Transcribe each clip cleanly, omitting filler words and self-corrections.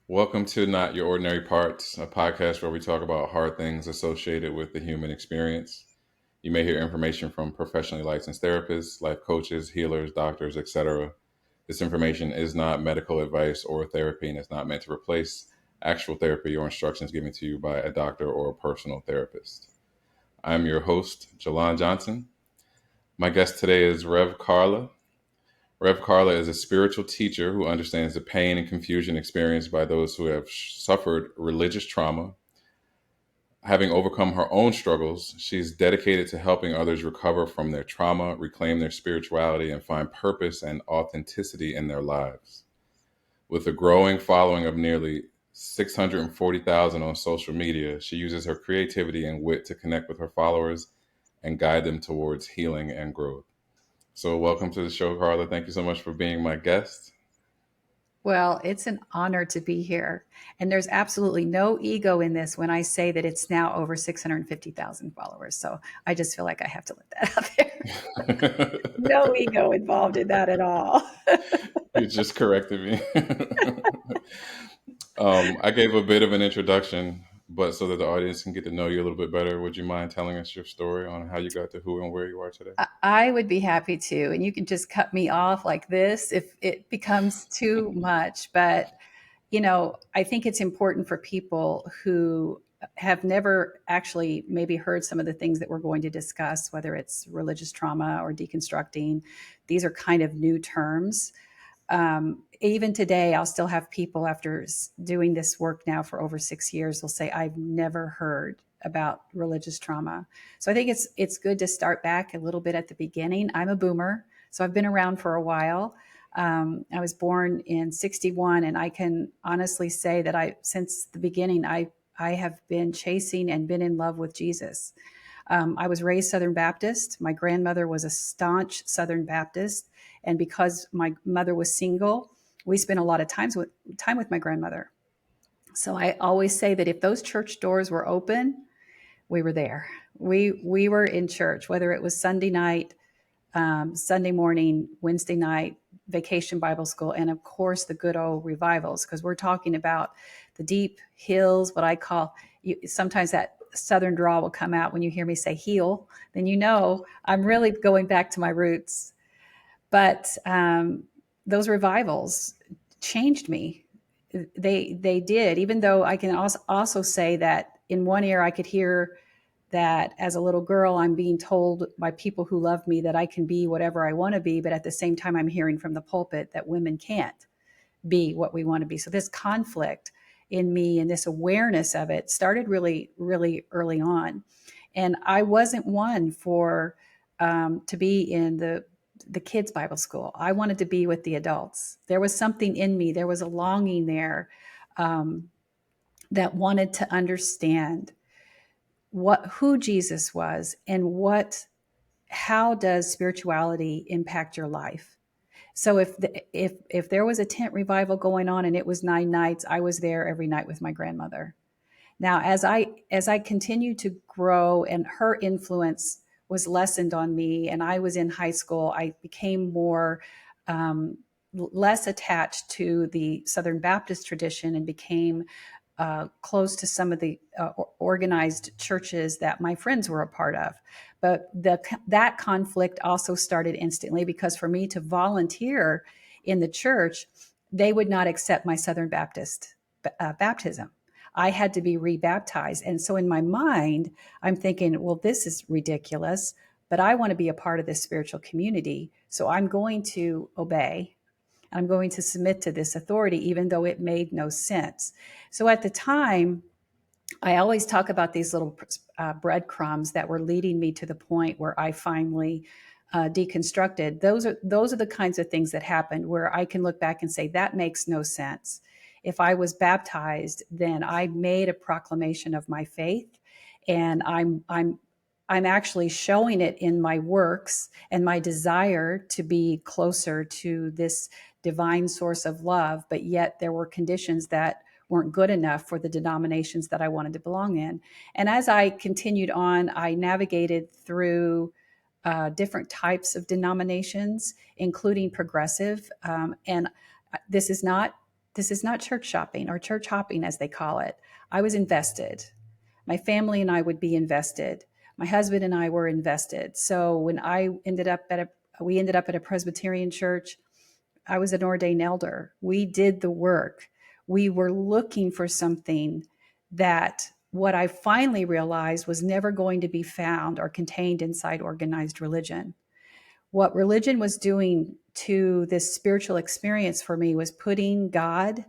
Welcome to Not Your Ordinary Parts, a podcast where we talk about hard things associated with the human experience. You may hear information from professionally licensed therapists, life coaches, healers, doctors, etc. This information is not medical advice or therapy and is not meant to replace actual therapy or instructions given to you by a doctor or a personal therapist. I'm your host, Jalon Johnson. My guest today is Rev Karla. Rev Karla is a spiritual teacher who understands the pain and confusion experienced by those who have suffered religious trauma. Having overcome her own struggles, she's dedicated to helping others recover from their trauma, reclaim their spirituality, and find purpose and authenticity in their lives. With a growing following of nearly 640,000 on social media, she uses her creativity and wit to connect with her followers and guide them towards healing and growth. So, welcome to the show, Carla. Thank you so much for being my guest. Well, it's an honor to be here. And there's absolutely no ego in this when I say that it's now over 650,000 followers. So I just feel like I have to let that out there. No ego involved in that at all. You just corrected me. I gave a bit of an introduction, but so that the audience can get to know you a little bit better, would you mind telling us your story on how you got to who and where you are today? I would be happy to. And you can just cut me off like this if it becomes too much. But I think it's important for people who have never actually maybe heard some of the things that we're going to discuss, whether it's religious trauma or deconstructing. These are kind of new terms. Even today, I'll still have people after doing this work now for over 6 years, they'll say, I've never heard about religious trauma. So I think it's good to start back a little bit at the beginning. I'm a boomer, so I've been around for a while. I was born in 61, and I can honestly say that since the beginning, I have been chasing and been in love with Jesus. I was raised Southern Baptist. My grandmother was a staunch Southern Baptist, and because my mother was single, we spent a lot of time with my grandmother. So I always say that if those church doors were open, we were there. We were in church, whether it was Sunday night, Sunday morning, Wednesday night, vacation Bible school, and of course the good old revivals, because we're talking about the deep hills, what I call, sometimes that Southern drawl will come out when you hear me say heal, then I'm really going back to my roots. But those revivals changed me. They did, even though I can also say that in one ear I could hear that as a little girl, I'm being told by people who love me that I can be whatever I want to be. But at the same time, I'm hearing from the pulpit that women can't be what we want to be. So this conflict in me and this awareness of it started really, really early on. And I wasn't one for to be in the kids' Bible school. I wanted to be with the adults. There was something in me. There was a longing there that wanted to understand who Jesus was and how does spirituality impact your life. So if there was a tent revival going on and it was 9 nights, I was there every night with my grandmother. Now, as I continued to grow and her influence was lessened on me, and I was in high school, I became more less attached to the Southern Baptist tradition and became close to some of the organized churches that my friends were a part of. But that conflict also started instantly because for me to volunteer in the church, they would not accept my Southern Baptist baptism. I had to be rebaptized. And so in my mind, I'm thinking, well, this is ridiculous, but I want to be a part of this spiritual community. So I'm going to obey. I'm going to submit to this authority, even though it made no sense. So at the time, I always talk about these little breadcrumbs that were leading me to the point where I finally deconstructed. Those are the kinds of things that happened where I can look back and say that makes no sense. If I was baptized, then I made a proclamation of my faith, and I'm actually showing it in my works and my desire to be closer to this divine source of love. But yet there were conditions that weren't good enough for the denominations that I wanted to belong in. And as I continued on, I navigated through different types of denominations, including progressive. And this is not This is not church shopping or church hopping, as they call it. I was invested. My family and I would be invested. My husband and I were invested. So when we ended up at a Presbyterian church. I was an ordained elder. We did the work. We were looking for something that what I finally realized was never going to be found or contained inside organized religion. What religion was doing to this spiritual experience for me was putting God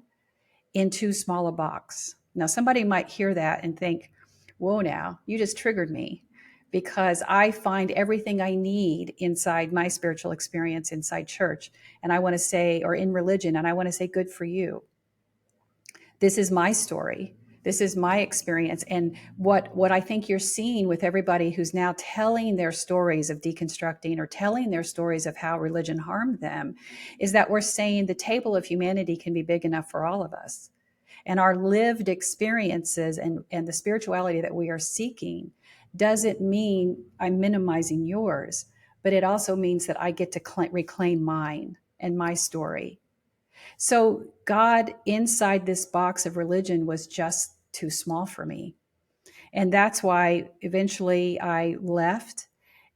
in too small a box. Now, somebody might hear that and think, whoa, now you just triggered me because I find everything I need inside my spiritual experience inside church. And I want to say, or in religion, and I want to say, good for you. This is my story. This is my experience. And what I think you're seeing with everybody who's now telling their stories of deconstructing or telling their stories of how religion harmed them is that we're saying the table of humanity can be big enough for all of us. And our lived experiences and the spirituality that we are seeking doesn't mean I'm minimizing yours, but it also means that I get to reclaim mine and my story. So God inside this box of religion was just too small for me. And that's why eventually I left.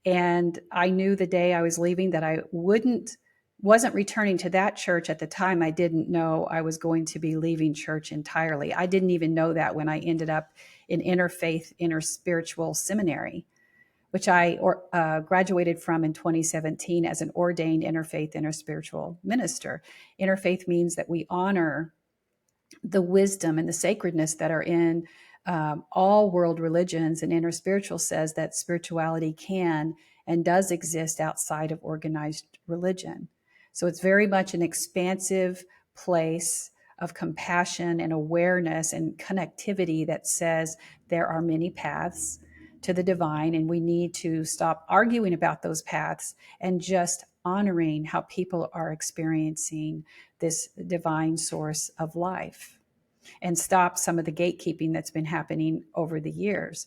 And I knew the day I was leaving that I wasn't returning to that church. At the time, I didn't know I was going to be leaving church entirely. I didn't even know that when I ended up in interfaith, interspiritual seminary, which I graduated from in 2017 as an ordained interfaith, interspiritual minister. Interfaith means that we honor the wisdom and the sacredness that are in all world religions, and interspiritual says that spirituality can and does exist outside of organized religion. So it's very much an expansive place of compassion and awareness and connectivity that says there are many paths to the divine, and we need to stop arguing about those paths and just honoring how people are experiencing this divine source of life and stop some of the gatekeeping that's been happening over the years.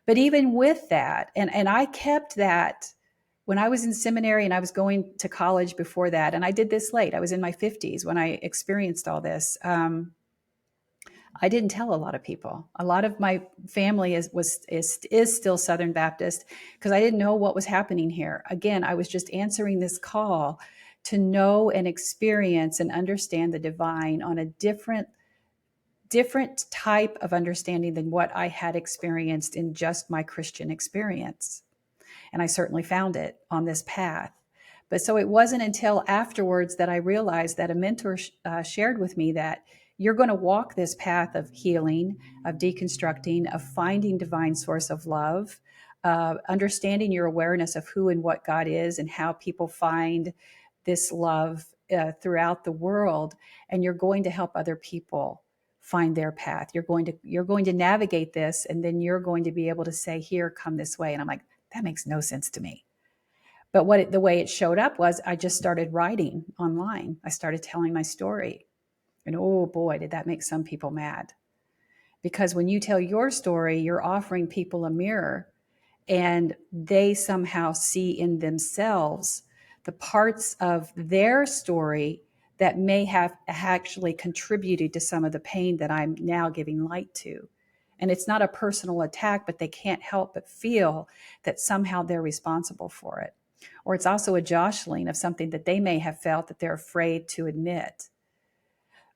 But even with that, and I kept that when I was in seminary and I was going to college before that, and I did this late. I was in my 50s when I experienced all this. I didn't tell a lot of people. A lot of my family is still Southern Baptist because I didn't know what was happening here. Again, I was just answering this call to know and experience and understand the divine on a different type of understanding than what I had experienced in just my Christian experience. And I certainly found it on this path. But so it wasn't until afterwards that I realized that a mentor shared with me that you're going to walk this path of healing, of deconstructing, of finding divine source of love, understanding your awareness of who and what God is and how people find this love throughout the world. And you're going to help other people find their path. You're going to navigate this, and then you're going to be able to say, here, come this way. And I'm like, that makes no sense to me. But the way it showed up was I just started writing online. I started telling my story. And oh boy, did that make some people mad. Because when you tell your story, you're offering people a mirror, and they somehow see in themselves the parts of their story that may have actually contributed to some of the pain that I'm now giving light to. And it's not a personal attack, but they can't help but feel that somehow they're responsible for it. Or it's also a jostling of something that they may have felt that they're afraid to admit.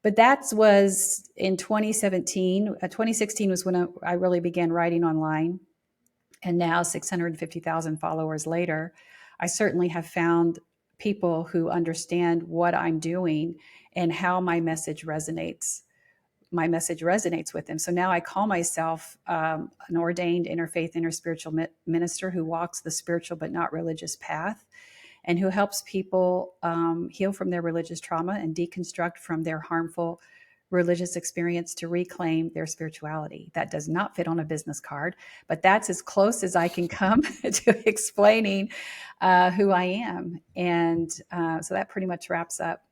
But that was in 2017. 2016 was when I really began writing online. And now, 650,000 followers later, I certainly have found people who understand what I'm doing and how my message resonates. My message resonates with them. So now I call myself an ordained interfaith, interspiritual minister who walks the spiritual but not religious path, and who helps people heal from their religious trauma and deconstruct from their harmful religious experience to reclaim their spirituality. That does not fit on a business card, but that's as close as I can come to explaining who I am. And so that pretty much wraps up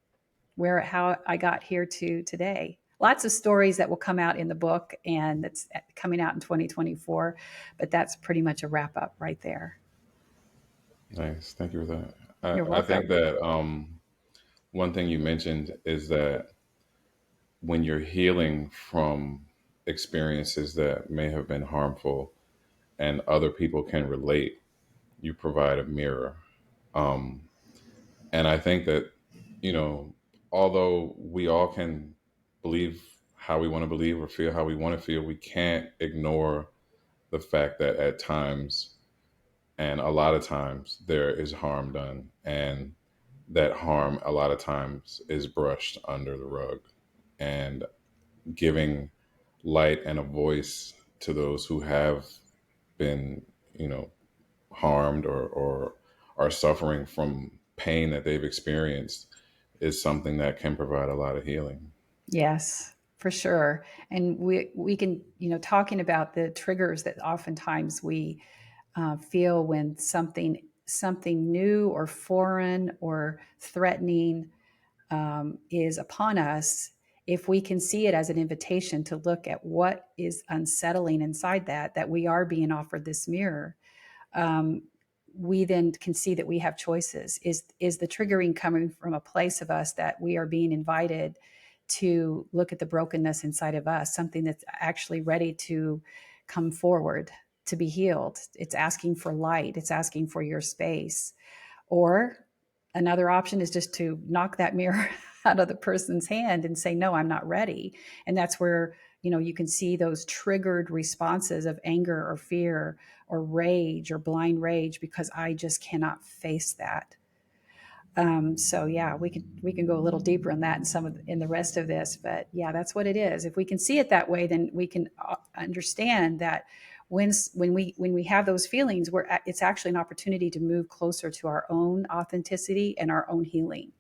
how I got here to today. Lots of stories that will come out in the book, and that's coming out in 2024, but that's pretty much a wrap up right there. Nice. Thank you for that. You're I think welcome. that one thing you mentioned is that when you're healing from experiences that may have been harmful and other people can relate, you provide a mirror. Um, and I think that, you know, although we all can believe how we want to believe or feel how we want to feel, we can't ignore the fact that at times, and a lot of times, there is harm done. And that harm, a lot of times, is brushed under the rug. And giving light and a voice to those who have been, you know, harmed or are suffering from pain that they've experienced is something that can provide a lot of healing. Yes, for sure. And we can, talking about the triggers that oftentimes we feel when something new or foreign or threatening is upon us. If we can see it as an invitation to look at what is unsettling inside that we are being offered this mirror, um, we then can see that we have choices. Is the triggering coming from a place of us that we are being invited to look at the brokenness inside of us, something that's actually ready to come forward to be healed? It's asking for light, it's asking for your space. Or another option is just to knock that mirror out of the person's hand and say, no, I'm not ready. And that's where, you can see those triggered responses of anger or fear or rage or blind rage because I just cannot face that. So yeah, we can go a little deeper in that in in the rest of this, but yeah, that's what it is. If we can see it that way, then we can understand that when we have those feelings, it's actually an opportunity to move closer to our own authenticity and our own healing.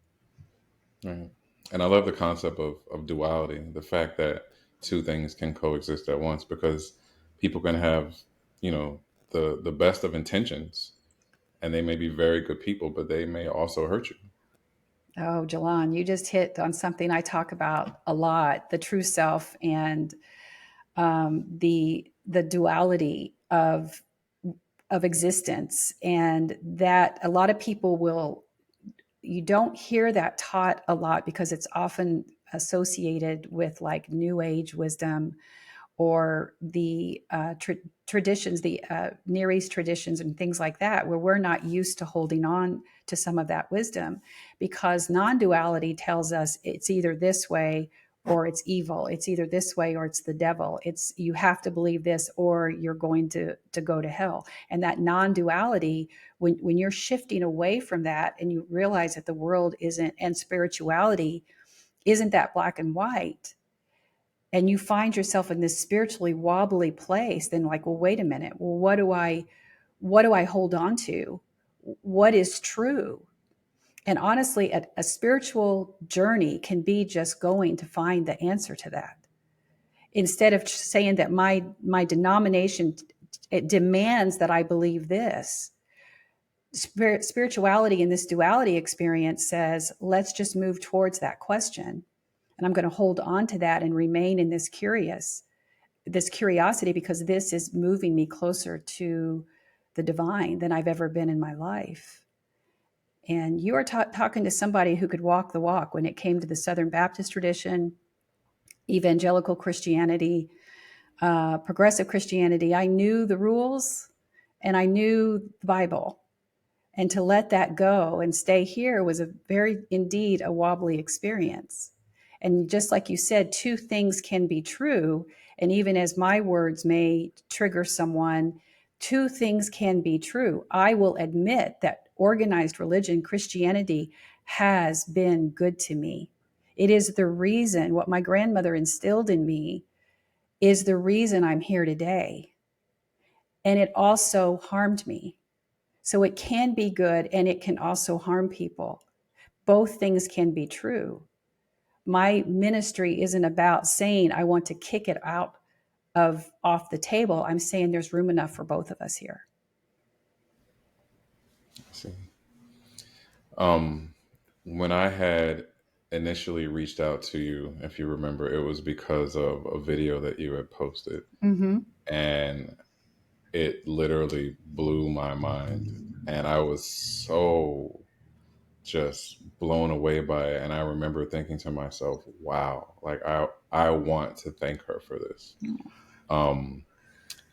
Right. And I love the concept of duality, the fact that two things can coexist at once, because people can have, you know, the best of intentions and they may be very good people, but they may also hurt you. Oh, Jalan, you just hit on something I talk about a lot: the true self and the duality of existence, and that a lot of people will, you don't hear that taught a lot because it's often associated with like new age wisdom or the traditions, the Near East traditions, and things like that, where we're not used to holding on to some of that wisdom, because non duality tells us it's either this way or it's evil. It's either this way or it's the devil. It's, you have to believe this or you're going to go to hell. And that non duality, when you're shifting away from that and you realize that the world isn't, and spirituality isn't that black and white, and you find yourself in this spiritually wobbly place, then like, well, wait a minute, well, what do I hold on to? What is true? And honestly, a spiritual journey can be just going to find the answer to that, instead of saying that my denomination, it demands that I believe this. Spirituality in this duality experience says, let's just move towards that question, and I'm going to hold on to that and remain in this curiosity, because this is moving me closer to the divine than I've ever been in my life. And you are talking to somebody who could walk the walk when it came to the Southern Baptist tradition, evangelical Christianity, progressive Christianity. I knew the rules and I knew the Bible. And to let that go and stay here was a very, indeed, a wobbly experience. And just like you said, two things can be true. And even as my words may trigger someone, two things can be true. I will admit that organized religion, Christianity, has been good to me. It is the reason, what my grandmother instilled in me is the reason I'm here today. And it also harmed me. So it can be good and it can also harm people. Both things can be true. My ministry isn't about saying I want to kick it out of off the table. I'm saying there's room enough for both of us here. See. Um, when I had initially reached out to you, if you remember, it was because of a video that you had posted, Mm-hmm. and it literally blew my mind. And I was so just blown away by it. And I remember thinking to myself, wow, like I want to thank her for this. Um,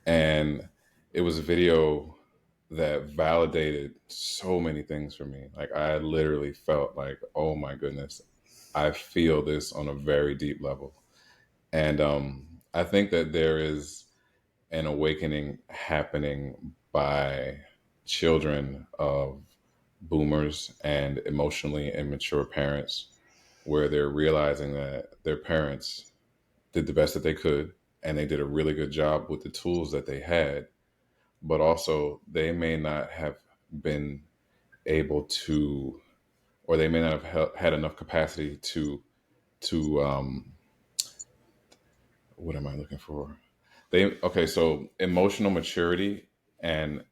and it was a video that validated so many things for me. Like I literally felt like, oh my goodness, I feel this on a very deep level. And I think that there is an awakening happening by children of boomers and emotionally immature parents, where they're realizing that their parents did the best that they could and they did a really good job with the tools that they had, but also they may not have been able to, or they may not have had enough capacity to what am I looking for? Okay, so emotional maturity and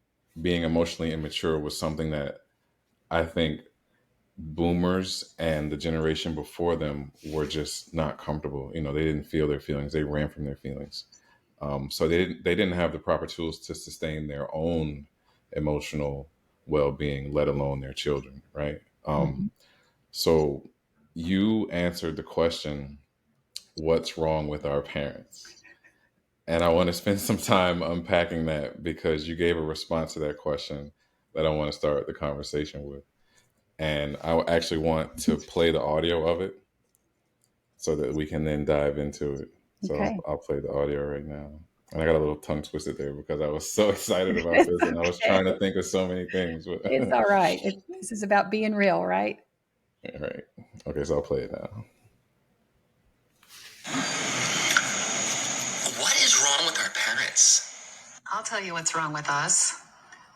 being emotionally immature was something that I think boomers and the generation before them were just not comfortable. You know, they didn't feel their feelings; they ran from their feelings. So they didn't have the proper tools to sustain their own emotional well being, let alone their children. Right. Mhm. So you answered the question, "What's wrong with our parents?" And I want to spend some time unpacking that because you gave a response to that question that I want to start the conversation with. And I actually want to play the audio of it so that we can then dive into it. So Okay. I'll play the audio right now. And I got a little tongue twisted there because I was so excited about this and I was trying to Okay. think of so many things. It's all right. This is about being real, right? All right. Okay, so I'll play it now. What is wrong with our parents? I'll tell you what's wrong with us.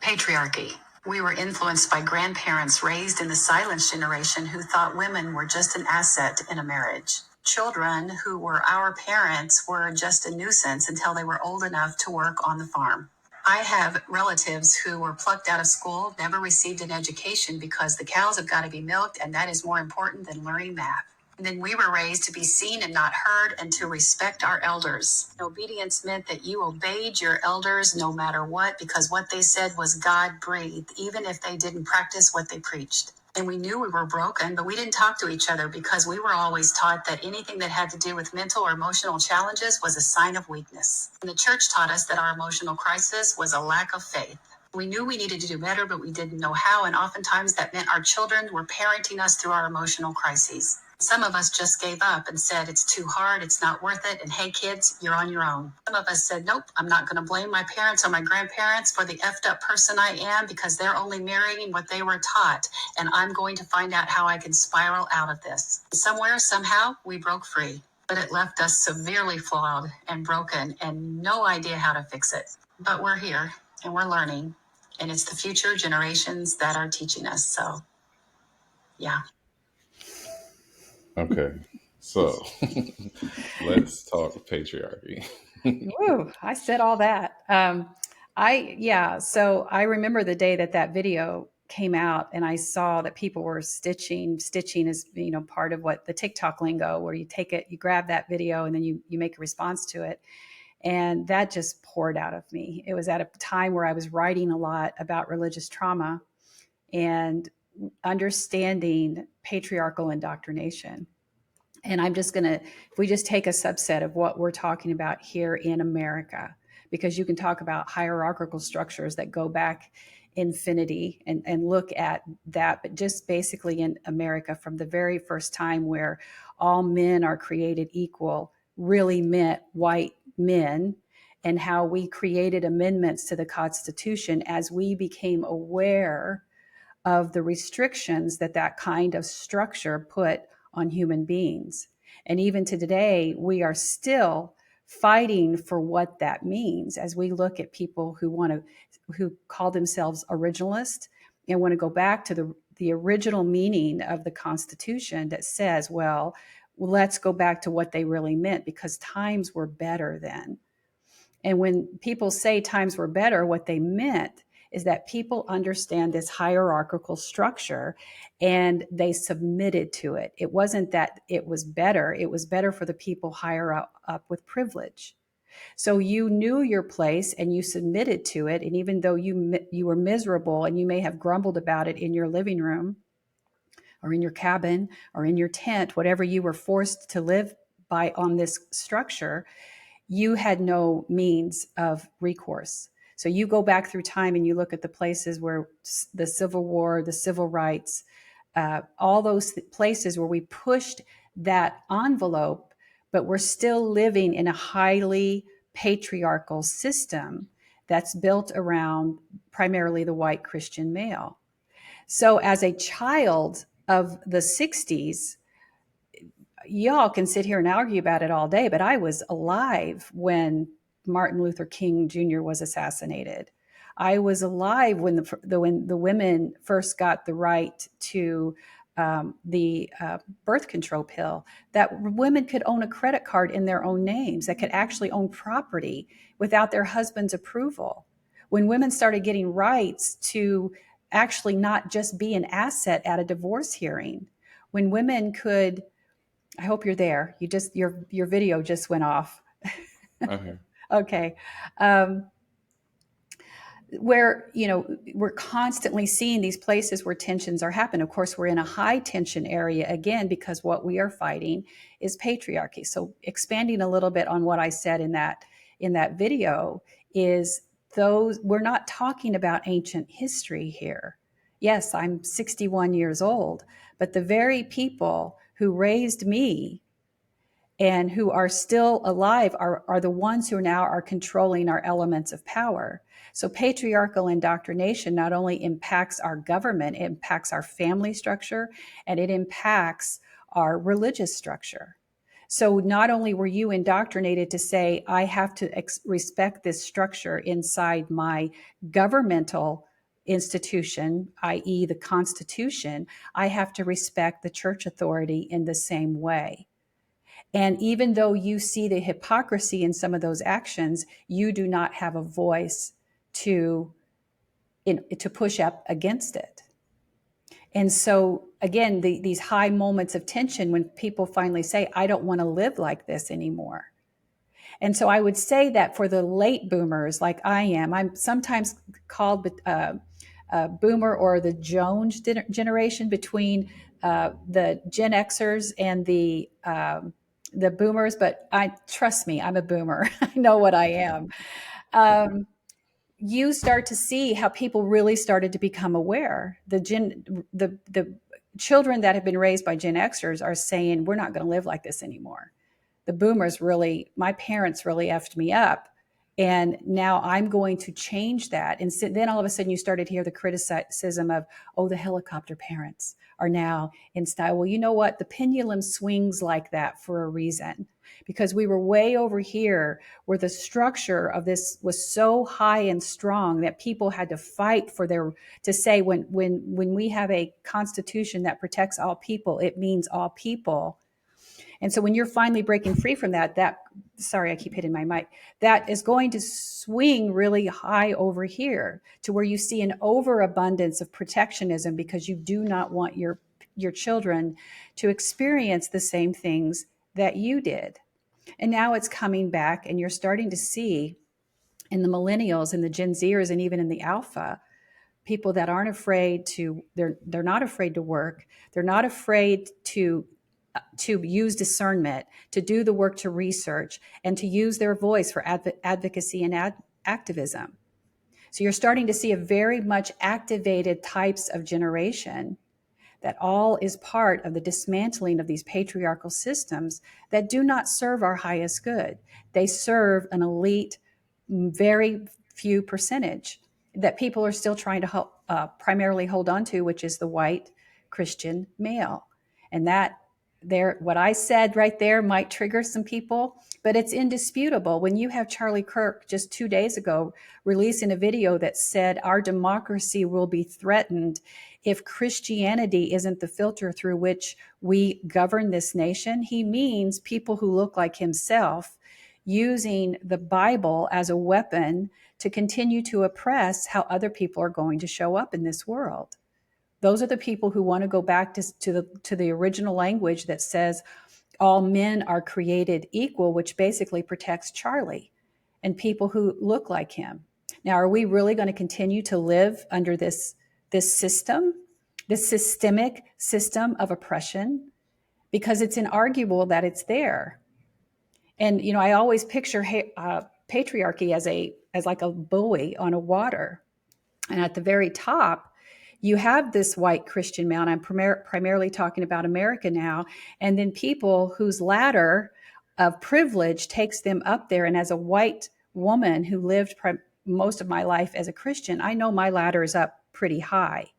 Patriarchy. We were influenced by grandparents raised in the silence generation who thought women were just an asset in a marriage. Children who were our parents were just a nuisance until they were old enough to work on the farm. I have relatives who were plucked out of school, never received an education because the cows have got to be milked, and that is more important than learning math. And then we were raised to be seen and not heard and to respect our elders. Obedience meant that you obeyed your elders no matter what, because what they said was God breathed, even if they didn't practice what they preached. And we knew we were broken, but we didn't talk to each other because we were always taught that anything that had to do with mental or emotional challenges was a sign of weakness. And the church taught us that our emotional crisis was a lack of faith. We knew we needed to do better, but we didn't know how, and oftentimes that meant our children were parenting us through our emotional crises. Some of us just gave up and said, it's too hard, it's not worth it, and hey kids, you're on your own. Some of us said, nope, I'm not going to blame my parents or my grandparents for the effed up person I am because they're only marrying what they were taught, and I'm going to find out how I can spiral out of this. Somewhere, somehow, we broke free, but it left us severely flawed and broken and no idea how to fix it. But we're here and we're learning, and it's the future generations that are teaching us. So, yeah. Okay, so let's talk patriarchy. Woo, I said all that. Yeah, so I remember the day that that video came out and I saw that people were stitching. Stitching is, part of what the TikTok lingo, where you take it, you grab that video and then you make a response to it. And that just poured out of me. It was at a time where I was writing a lot about religious trauma and understanding patriarchal indoctrination. And I'm just going to, if we just take a subset of what we're talking about here in America, because you can talk about hierarchical structures that go back infinity and look at that, but just basically in America, from the very first time where all men are created equal, really meant white men, and how we created amendments to the Constitution as we became aware of the restrictions that that kind of structure put on human beings. And even to today, we are still fighting for what that means as we look at people who call themselves originalists and want to go back to the original meaning of the Constitution that says, well, let's go back to what they really meant because times were better then. And when people say times were better, what they meant is that people understand this hierarchical structure and they submitted to it. It wasn't that it was better for the people higher up with privilege. So you knew your place and you submitted to it. And even though you were miserable and you may have grumbled about it in your living room, or in your cabin or in your tent, whatever you were forced to live by on this structure, you had no means of recourse. So you go back through time and you look at the places where the Civil War, the civil rights, all those places where we pushed that envelope, but we're still living in a highly patriarchal system that's built around primarily the white Christian male. So as a child of the 60s, y'all can sit here and argue about it all day, but I was alive when Martin Luther King Jr. was assassinated. I was alive when the women first got the right to the birth control pill, that women could own a credit card in their own names, that could actually own property without their husband's approval. When women started getting rights to actually not just be an asset at a divorce hearing, when women could, I hope you're there. You just your video just went off. Okay. Okay. Um, where, we're constantly seeing these places where tensions are happening. Of course, we're in a high tension area again because what we are fighting is patriarchy. So expanding a little bit on what I said in that video is, those, we're not talking about ancient history here. Yes, I'm 61 years old, but the very people who raised me and who are still alive are the ones who now are controlling our elements of power. So patriarchal indoctrination not only impacts our government, it impacts our family structure, and it impacts our religious structure. So not only were you indoctrinated to say, I have to respect this structure inside my governmental institution, i.e., the Constitution, I have to respect the church authority in the same way. And even though you see the hypocrisy in some of those actions, you do not have a voice to to push up against it. And so again, these high moments of tension when people finally say, I don't want to live like this anymore. And so I would say that for the late boomers, like I am, I'm sometimes called boomer or the Jones generation, between the Gen Xers and the boomers. But I trust me, I'm a boomer. I know what I am. Um, you start to see how people really started to become aware. The children that have been raised by Gen Xers are saying, we're not going to live like this anymore. The boomers really, my parents really effed me up. And now I'm going to change that. And so then all of a sudden you started to hear the criticism of, oh, the helicopter parents are now in style. Well, you know what? The pendulum swings like that for a reason, because we were way over here where the structure of this was so high and strong that people had to fight for their, to say, when we have a constitution that protects all people, it means all people. And so when you're finally breaking free from that, sorry, I keep hitting my mic, that is going to swing really high over here to where you see an overabundance of protectionism, because you do not want your children to experience the same things that you did. And now it's coming back, and you're starting to see in the millennials and the Gen Zers and even in the alpha, people that aren't afraid to, they're not afraid to work. They're not afraid to use discernment, to do the work to research, and to use their voice for advocacy and activism. So you're starting to see a very much activated types of generation that all is part of the dismantling of these patriarchal systems that do not serve our highest good. They serve an elite, very few percentage that people are still trying to primarily hold on to, which is the white Christian male. And that there, what I said right there might trigger some people, but it's indisputable. When you have Charlie Kirk just 2 days ago releasing a video that said our democracy will be threatened if Christianity isn't the filter through which we govern this nation, he means people who look like himself using the Bible as a weapon to continue to oppress how other people are going to show up in this world. Those are the people who want to go back to the original language that says all men are created equal, which basically protects Charlie and people who look like him. Now, are we really going to continue to live under this system the systemic system of oppression, because it's inarguable that it's there. And I always picture patriarchy as like a buoy on a water, and at the very top, you have this white Christian male, and I'm primarily talking about America now, and then people whose ladder of privilege takes them up there. And as a white woman who lived most of my life as a Christian, I know my ladder is up pretty high.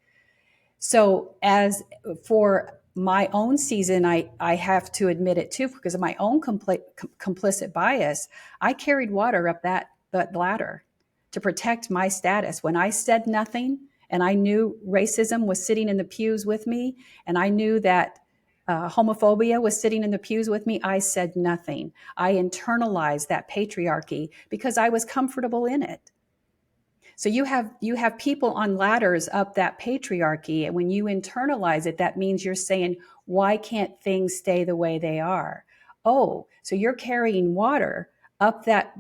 So as for my own season, I have to admit it too, because of my own complicit bias. I carried water up that ladder to protect my status. When I said nothing, and I knew racism was sitting in the pews with me, and I knew that homophobia was sitting in the pews with me, I said nothing. I internalized that patriarchy because I was comfortable in it. So you have people on ladders up that patriarchy, and when you internalize it, that means you're saying, why can't things stay the way they are? Oh, so you're carrying water up that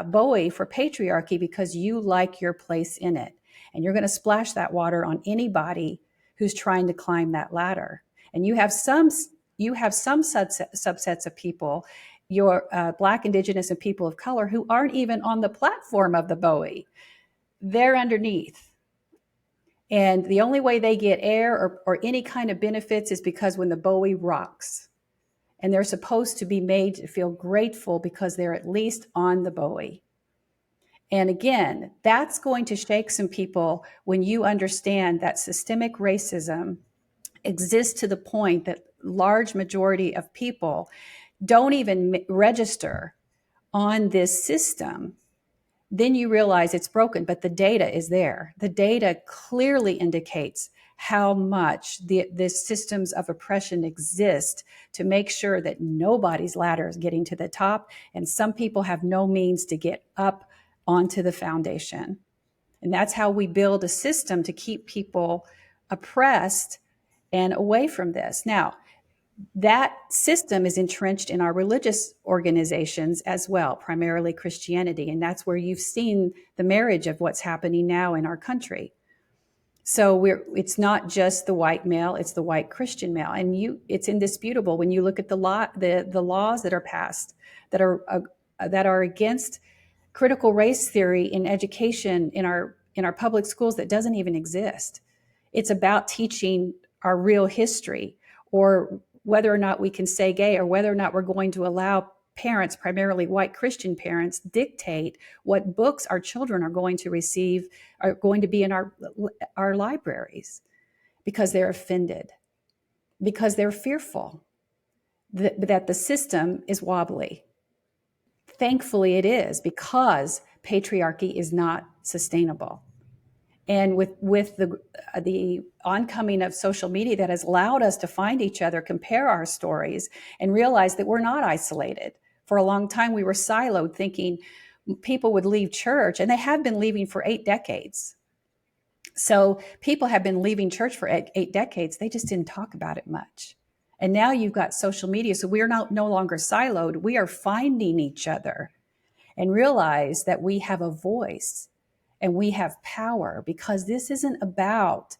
buoy for patriarchy because you like your place in it, and you're going to splash that water on anybody who's trying to climb that ladder. And you have some subsets of people, your Black, Indigenous, and people of color, who aren't even on the platform of the buoy. They're underneath. And the only way they get air or any kind of benefits is because when the buoy rocks. And they're supposed to be made to feel grateful because they're at least on the buoy. And again, that's going to shake some people when you understand that systemic racism exists to the point that large majority of people don't even register on this system. Then you realize it's broken, but the data is there. The data clearly indicates how much the systems of oppression exist to make sure that nobody's ladder is getting to the top, and some people have no means to get up onto the foundation. And that's how we build a system to keep people oppressed and away from this. Now, that system is entrenched in our religious organizations as well, primarily Christianity. And that's where you've seen the marriage of what's happening now in our country. So it's not just the white male, it's the white Christian male. And it's indisputable when you look at the laws that are passed that are against critical race theory in education in our public schools that doesn't even exist. It's about teaching our real history, or whether or not we can say gay, or whether or not we're going to allow parents, primarily white Christian parents, dictate what books our children are going to receive, are going to be in our libraries, because they're offended, because they're fearful that the system is wobbly. Thankfully, it is, because patriarchy is not sustainable. And with the oncoming of social media that has allowed us to find each other, compare our stories, and realize that we're not isolated. For a long time, we were siloed, thinking people would leave church, and they have been leaving for 8 decades. So people have been leaving church for 8 decades. They just didn't talk about it much. And now you've got social media, so we're no longer siloed. We are finding each other and realize that we have a voice and we have power, because this isn't about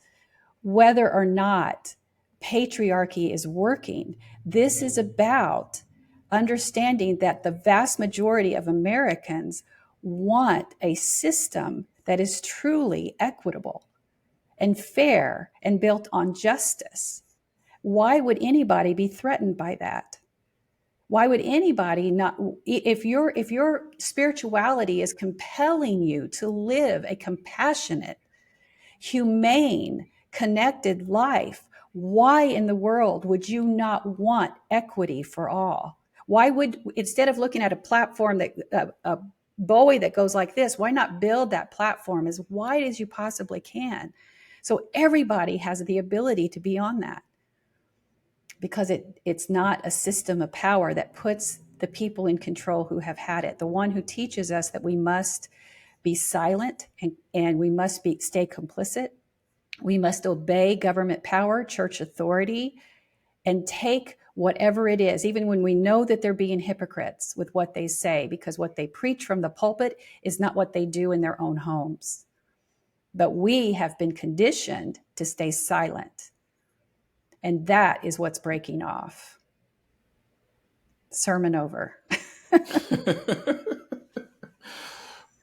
whether or not patriarchy is working. This is about understanding that the vast majority of Americans want a system that is truly equitable and fair and built on justice. Why would anybody be threatened by that? Why would anybody not, if your spirituality is compelling you to live a compassionate, humane, connected life, why in the world would you not want equity for all? Why would, instead of looking at a platform a buoy that goes like this, why not build that platform as wide as you possibly can, so everybody has the ability to be on that? Because it's not a system of power that puts the people in control who have had it. The one who teaches us that we must be silent and we must stay complicit. We must obey government power, church authority, and take whatever it is, even when we know that they're being hypocrites with what they say, because what they preach from the pulpit is not what they do in their own homes. But we have been conditioned to stay silent. And that is what's breaking off. Sermon over.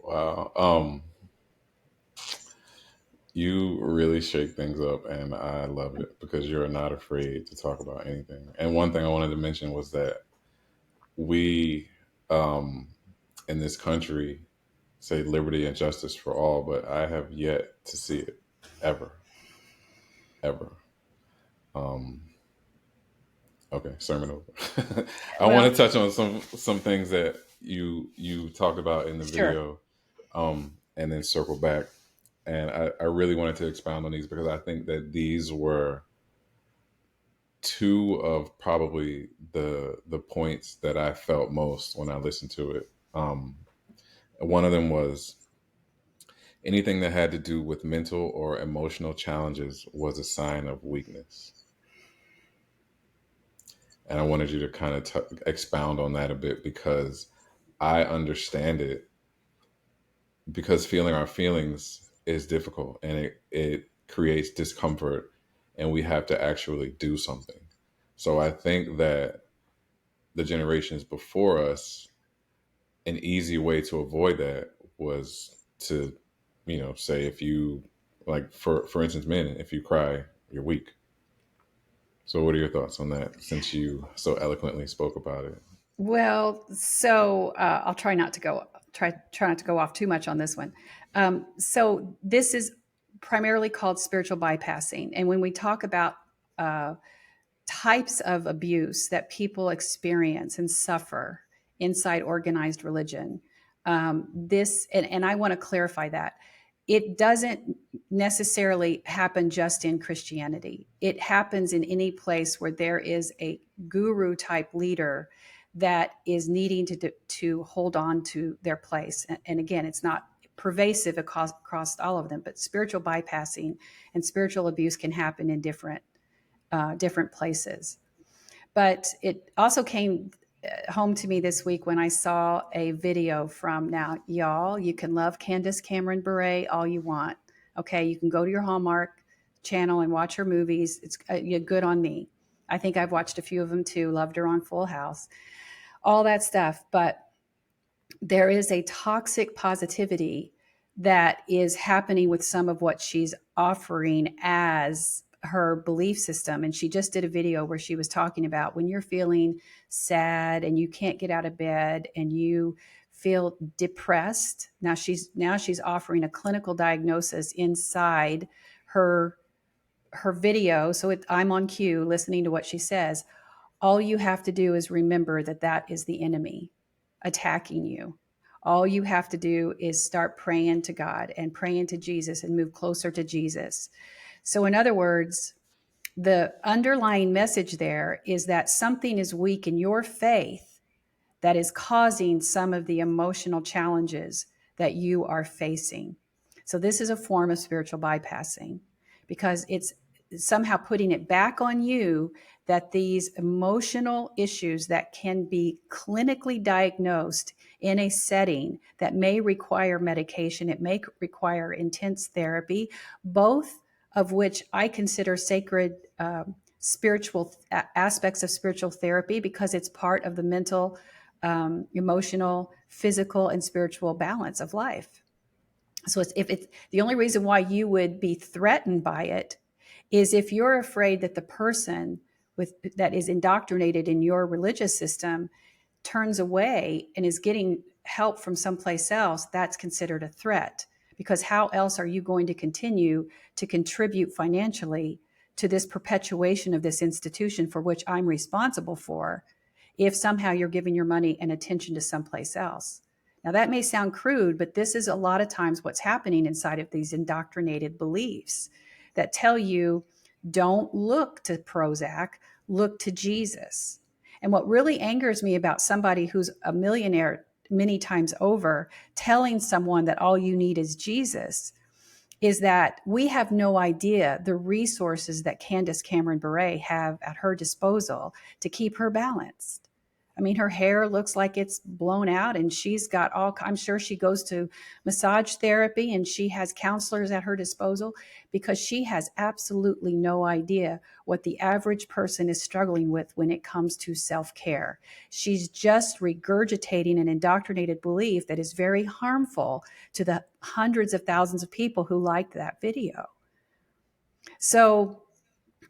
Wow. You really shake things up, and I love it because you're not afraid to talk about anything. And one thing I wanted to mention was that we, um, in this country, say liberty and justice for all, but I have yet to see it ever, ever. Um, okay, sermon over. I want Well, to touch on some things that you talked about in the sure. video, and then circle back. And I really wanted to expound on these because I think that these were two of probably the points that I felt most when I listened to it. One of them was anything that had to do with mental or emotional challenges was a sign of weakness. And I wanted you to kind of expound on that a bit because I understand it because feeling our feelings is difficult and it creates discomfort and we have to actually do something. So I think that the generations before us, an easy way to avoid that was to, say if you like for instance, men, if you cry, you're weak. So what are your thoughts on that since you so eloquently spoke about it? Well, so I'll try not to go off too much on this one. So this is primarily called spiritual bypassing, and when we talk about uh, types of abuse that people experience and suffer inside organized religion, and I want to clarify that it doesn't necessarily happen just in Christianity. It happens in any place where there is a guru type leader that is needing to hold on to their place. And again, it's not pervasive across all of them, but spiritual bypassing and spiritual abuse can happen in different places. But it also came home to me this week when I saw a video from, now, y'all, you can love Candace Cameron Bure all you want. Okay, you can go to your Hallmark channel and watch her movies. It's good on me. I think I've watched a few of them too. Loved her on Full House, all that stuff. But there is a toxic positivity that is happening with some of what she's offering as her belief system. And she just did a video where she was talking about when you're feeling sad and you can't get out of bed and you feel depressed. Now she's offering a clinical diagnosis inside her her video. So I'm on cue listening to what she says. All you have to do is remember that that is the enemy attacking you. All you have to do is start praying to God and praying to Jesus and move closer to Jesus. So, in other words, the underlying message there is that something is weak in your faith that is causing some of the emotional challenges that you are facing. So, this is a form of spiritual bypassing because it's somehow putting it back on you that these emotional issues that can be clinically diagnosed in a setting that may require medication, it may require intense therapy, both of which I consider sacred spiritual aspects of spiritual therapy because it's part of the mental, emotional, physical, and spiritual balance of life. So if it's the only reason why you would be threatened by it is if you're afraid that the person that is indoctrinated in your religious system turns away and is getting help from someplace else, that's considered a threat. Because how else are you going to continue to contribute financially to this perpetuation of this institution for which I'm responsible for if somehow you're giving your money and attention to someplace else? Now, that may sound crude, but this is a lot of times what's happening inside of these indoctrinated beliefs that tell you don't look to Prozac, look to Jesus. And what really angers me about somebody who's a millionaire many times over telling someone that all you need is Jesus is that we have no idea the resources that Candace Cameron Bure have at her disposal to keep her balanced. I mean, her hair looks like it's blown out, and she's got all, I'm sure she goes to massage therapy and she has counselors at her disposal because she has absolutely no idea what the average person is struggling with when it comes to self care. She's just regurgitating an indoctrinated belief that is very harmful to the hundreds of thousands of people who liked that video. So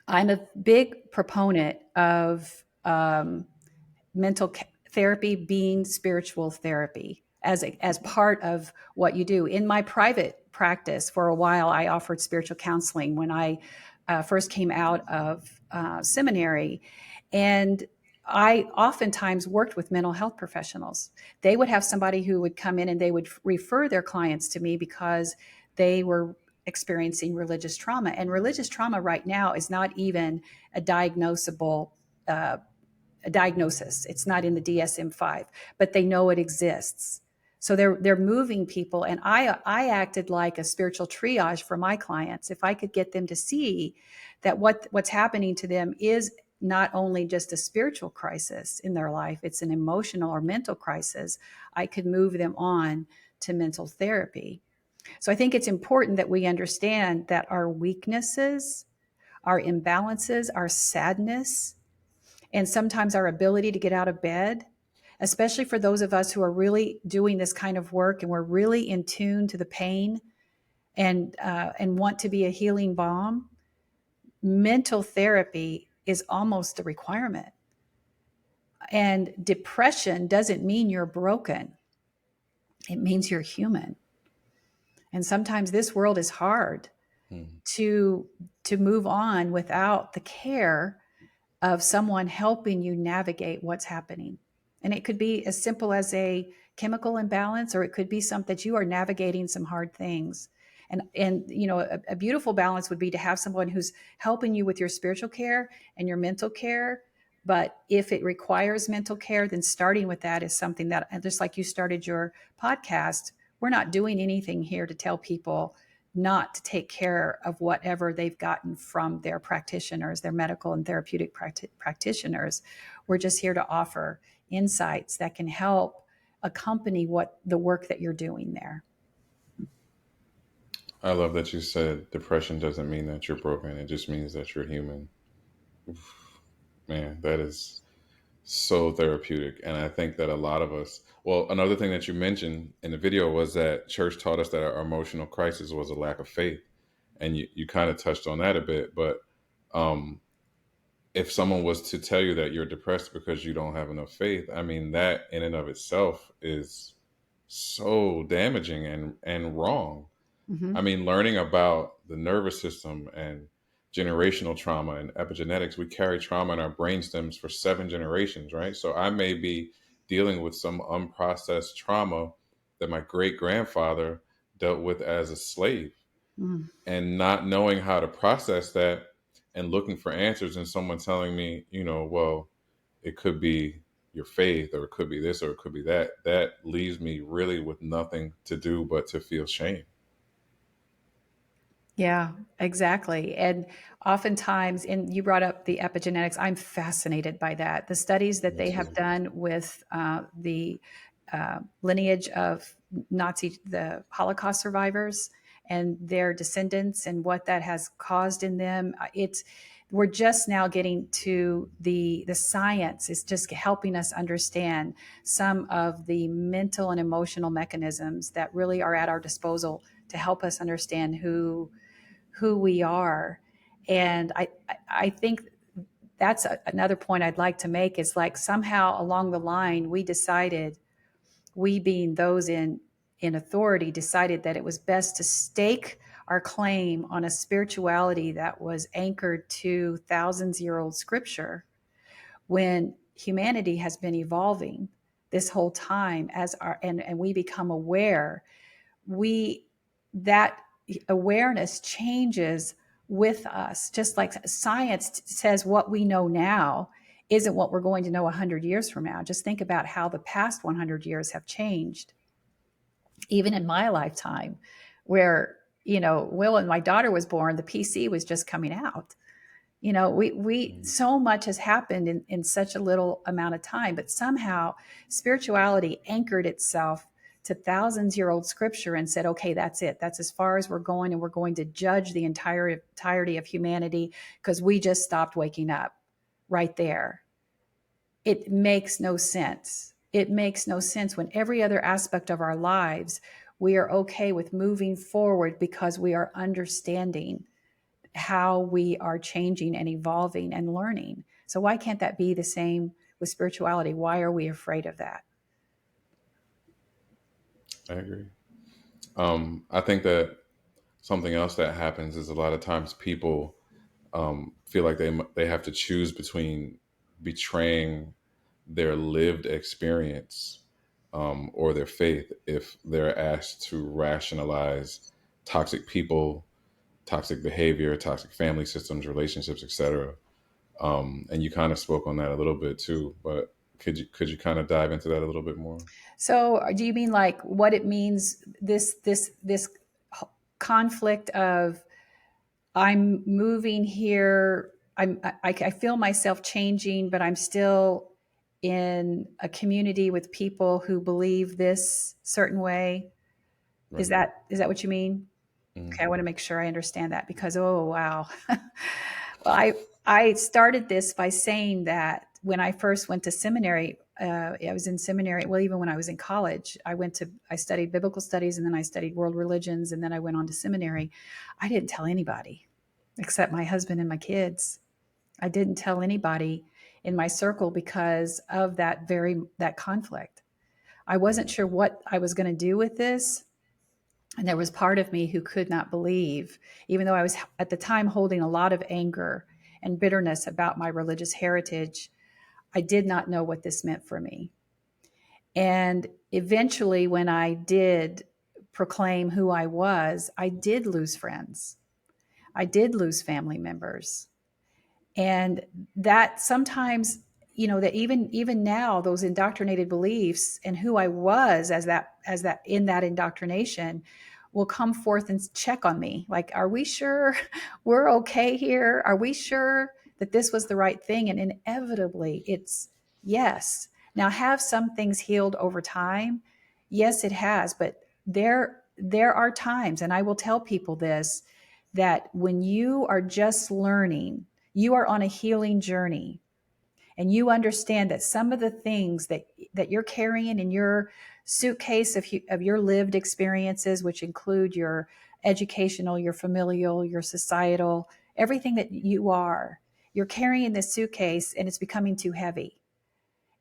I'm a big proponent of mental therapy being spiritual therapy as part of what you do. In my private practice, for a while, I offered spiritual counseling when I first came out of seminary, and I oftentimes worked with mental health professionals. They would have somebody who would come in and they would refer their clients to me because they were experiencing religious trauma. And religious trauma right now is not even a diagnosable a diagnosis. It's not in the DSM-5, but they know it exists. So they're moving people, and I acted like a spiritual triage for my clients. If I could get them to see that what's happening to them is not only just a spiritual crisis in their life, it's an emotional or mental crisis, I could move them on to mental therapy. So I think it's important that we understand that our weaknesses, our imbalances, our sadness, and sometimes our ability to get out of bed, especially for those of us who are really doing this kind of work and we're really in tune to the pain and want to be a healing balm. Mental therapy is almost a requirement. And depression doesn't mean you're broken, it means you're human. And sometimes this world is hard Hmm. to to move on without the care of someone helping you navigate what's happening. And it could be as simple as a chemical imbalance, or it could be something that you are navigating some hard things. And you know, a beautiful balance would be to have someone who's helping you with your spiritual care and your mental care. But if it requires mental care, then starting with that is something that, just like you started your podcast, we're not doing anything here to tell people not to take care of whatever they've gotten from their practitioners, their medical and therapeutic practitioners. We're just here to offer insights that can help accompany what the work that you're doing there. I love that you said depression doesn't mean that you're broken. It just means that you're human. Man, that is so therapeutic. And I think that a lot of us, well, another thing that you mentioned in the video was that church taught us that our emotional crisis was a lack of faith. And you kind of touched on that a bit. But um, if someone was to tell you that you're depressed because you don't have enough faith, I mean, that in and of itself is so damaging and wrong. Mm-hmm. I mean, learning about the nervous system and generational trauma and epigenetics, we carry trauma in our brain stems for 7 generations, right? So I may be dealing with some unprocessed trauma that my great grandfather dealt with as a slave, Mm. and not knowing how to process that and looking for answers, and someone telling me, well, it could be your faith, or it could be this, or it could be that, that leaves me really with nothing to do but to feel shame. Yeah, exactly. And oftentimes, and you brought up the epigenetics, I'm fascinated by that. The studies that Me they have too. done with the lineage of the Holocaust survivors and their descendants and what that has caused in them. We're just now getting to the science is just helping us understand some of the mental and emotional mechanisms that really are at our disposal to help us understand who we are. And I think that's another point I'd like to make is like somehow along the line, we decided, we being those in authority, decided that it was best to stake our claim on a spirituality that was anchored to thousands-year old scripture when humanity has been evolving this whole time and we become aware. We that awareness changes with us, just like science says what we know now isn't what we're going to know 100 years from now. Just think about how the past 100 years have changed, even in my lifetime, where, Will and my daughter was born, the PC was just coming out. We so much has happened in such a little amount of time, but somehow spirituality anchored itself to thousands-year old scripture and said, okay, that's it. That's as far as we're going, and we're going to judge the entirety of humanity because we just stopped waking up right there. It makes no sense. It makes no sense when every other aspect of our lives, we are okay with moving forward because we are understanding how we are changing and evolving and learning. So why can't that be the same with spirituality? Why are we afraid of that? I agree. I think that something else that happens is a lot of times people feel like they have to choose between betraying their lived experience or their faith if they're asked to rationalize toxic people, toxic behavior, toxic family systems, relationships, etc. And you kind of spoke on that a little bit too, but could you kind of dive into that a little bit more? So do you mean like what it means, this conflict of I'm moving here, I feel myself changing, but I'm still in a community with people who believe this certain way? Is Right. that what you mean? Okay, I want to make sure I understand that because, oh wow. Well, I started this by saying that when I first went to seminary, I was in seminary. Well, even when I was in college, I studied biblical studies, and then I studied world religions, and then I went on to seminary. I didn't tell anybody except my husband and my kids. I didn't tell anybody in my circle because of that conflict. I wasn't Right. sure what I was going to do with this. And there was part of me who could not believe, even though I was at the time holding a lot of anger and bitterness about my religious heritage, I did not know what this meant for me. And eventually, when I did proclaim who I did lose friends. I did lose family members. And that sometimes, that even now, those indoctrinated beliefs and who I was as that in that indoctrination will come forth and check on me, like, are we sure we're okay here? Are we sure that this was the right thing? And inevitably it's yes. Now, have some things healed over time? Yes, it has. But there are times, and I will tell people this, that when you are just learning, you are on a healing journey, and you understand that some of the things that you're carrying in your suitcase of your lived experiences, which include your educational, your familial, your societal, everything that you're carrying this suitcase, and it's becoming too heavy.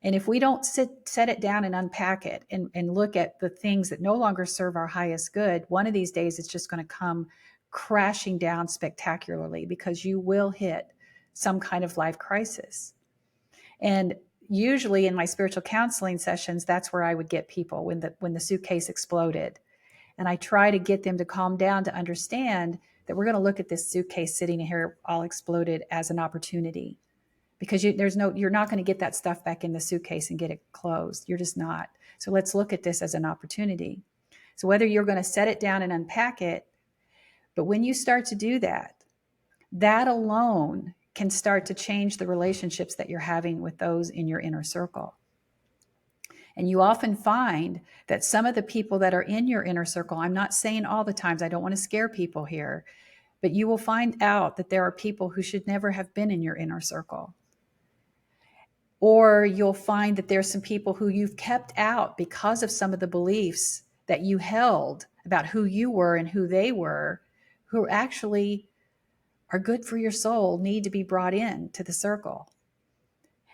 And if we don't set it down and unpack it and look at the things that no longer serve our highest good, one of these days it's just going to come crashing down spectacularly, because you will hit some kind of life crisis. And usually in my spiritual counseling sessions, that's where I would get people when the suitcase exploded. And I try to get them to calm down, to understand that we're going to look at this suitcase sitting here all exploded as an opportunity, because you're not going to get that stuff back in the suitcase and get it closed. You're just not. So let's look at this as an opportunity. So whether you're going to set it down and unpack it, but when you start to do that, that alone can start to change the relationships that you're having with those in your inner circle. And you often find that some of the people that are in your inner circle, I'm not saying all the times, I don't want to scare people here, but you will find out that there are people who should never have been in your inner circle. Or you'll find that there's some people who you've kept out because of some of the beliefs that you held about who you were and who they were, who actually are good for your soul, need to be brought in to the circle.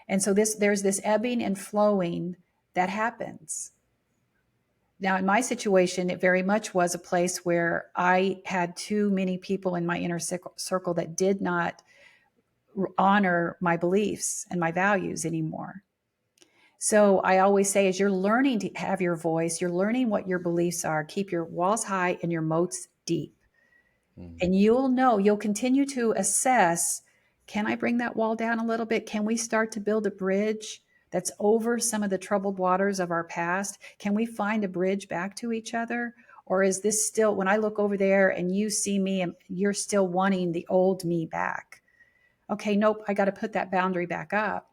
And so there's this ebbing and flowing that happens. Now, in my situation, it very much was a place where I had too many people in my inner circle that did not honor my beliefs and my values anymore. So I always say, as you're learning to have your voice, you're learning what your beliefs are, keep your walls high and your moats deep. Mm. And you'll continue to assess, can I bring that wall down a little bit? Can we start to build a bridge that's over some of the troubled waters of our past? Can we find a bridge back to each other? Or is this still, when I look over there and you see me and you're still wanting the old me back? Okay, nope, I got to put that boundary back up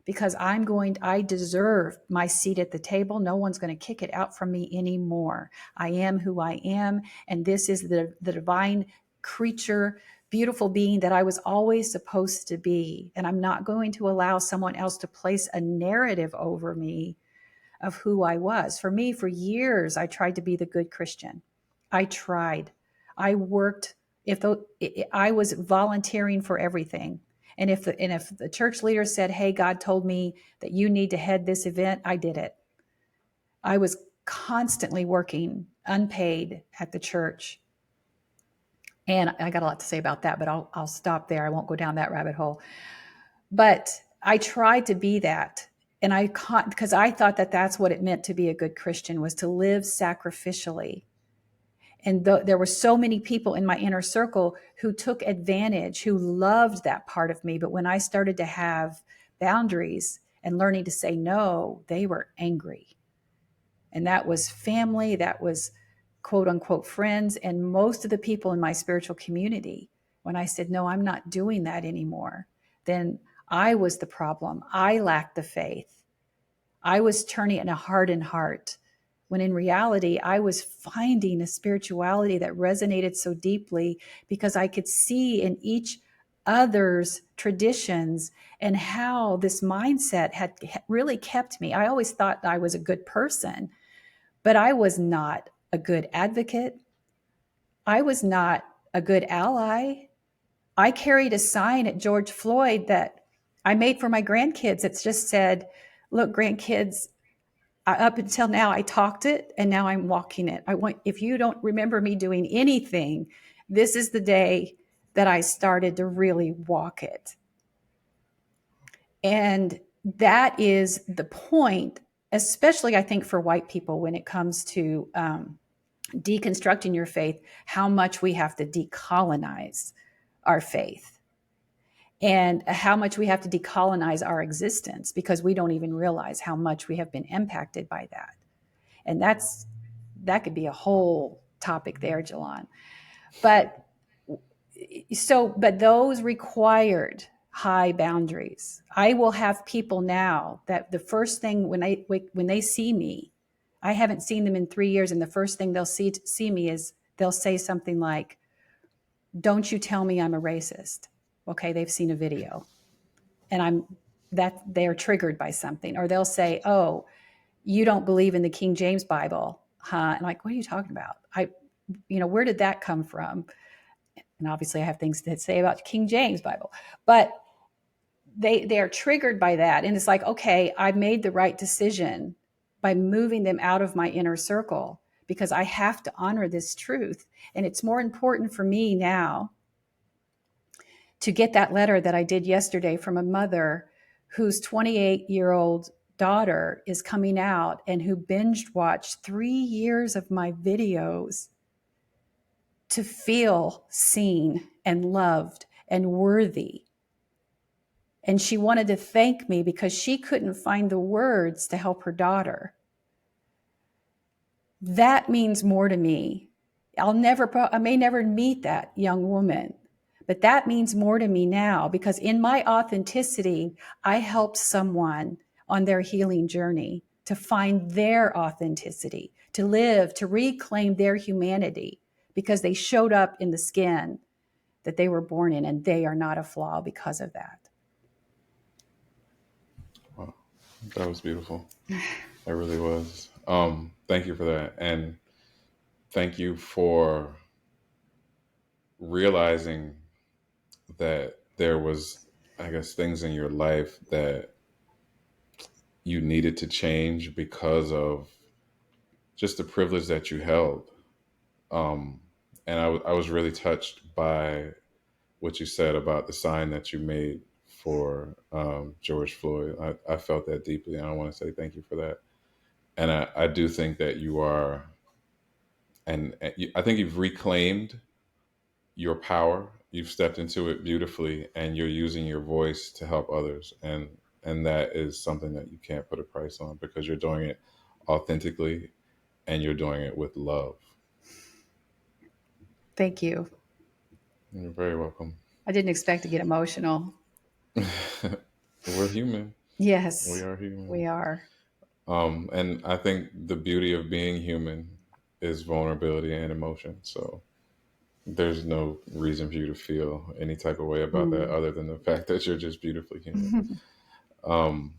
because I deserve my seat at the table. No one's going to kick it out from me anymore. I am who I am. And this is the divine creature, beautiful being that I was always supposed to be. And I'm not going to allow someone else to place a narrative over me of who I was. For me, for years, I tried to be the good Christian. I tried. I worked. If the, I was volunteering for everything, and if the church leader said, "Hey, God told me that you need to head this event," I did it. I was constantly working unpaid at the church, and I got a lot to say about that, but I'll stop there. I won't go down that rabbit hole. But I tried to be that. And I caught, because I thought that that's what it meant to be a good Christian, was to live sacrificially. And there were so many people in my inner circle who took advantage, who loved that part of me. But when I started to have boundaries and learning to say no, they were angry. And that was family, that was quote unquote friends, and most of the people in my spiritual community. When I said, no, I'm not doing that anymore, then I was the problem. I lacked the faith. I was turning in a hardened heart, when in reality, I was finding a spirituality that resonated so deeply because I could see in each other's traditions and how this mindset had really kept me. I always thought I was a good person, but I was not a good advocate. I was not a good ally. I carried a sign at George Floyd that I made for my grandkids. It's just said, look, grandkids, up until now, I talked it and now I'm walking it. I want, if you don't remember me doing anything, this is the day that I started to really walk it. And that is the point, especially I think for white people when it comes to deconstructing your faith, how much we have to decolonize our faith and how much we have to decolonize our existence because we don't even realize how much we have been impacted by that. And that could be a whole topic there, Jalon. But but those required high boundaries. I will have people now that the first thing when they see me, I haven't seen them in 3 years, and the first thing they'll see me is they'll say something like, "Don't you tell me I'm a racist." Okay, they've seen a video, and they're triggered by something, or they'll say, "Oh, you don't believe in the King James Bible, huh?" And I'm like, "What are you talking about? Where did that come from?" And obviously, I have things to say about King James Bible, but they are triggered by that, and it's like, okay, I made the right decision by moving them out of my inner circle because I have to honor this truth, and it's more important for me now to get that letter that I did yesterday from a mother whose 28-year-old daughter is coming out and who binge watched 3 years of my videos to feel seen and loved and worthy. And she wanted to thank me because she couldn't find the words to help her daughter. That means more to me. I may never meet that young woman, but that means more to me now because in my authenticity, I helped someone on their healing journey to find their authenticity, to live, to reclaim their humanity because they showed up in the skin that they were born in, and they are not a flaw because of that. Wow, that was beautiful. That really was. Thank you for that, and thank you for realizing that there was, I guess, things in your life that you needed to change because of just the privilege that you held. Um, and I was really touched by what you said about the sign that you made for George Floyd. I felt that deeply, and I want to say thank you for that. And I do think that you are, I think you've reclaimed your power. You've stepped into it beautifully, and you're using your voice to help others. And that is something that you can't put a price on because you're doing it authentically and you're doing it with love. Thank you. You're very welcome. I didn't expect to get emotional. We're human. We Yes, are human. we are. And I think the beauty of being human is vulnerability and emotion. So there's no reason for you to feel any type of way about that Mm. other than the fact that you're just beautifully human. Um,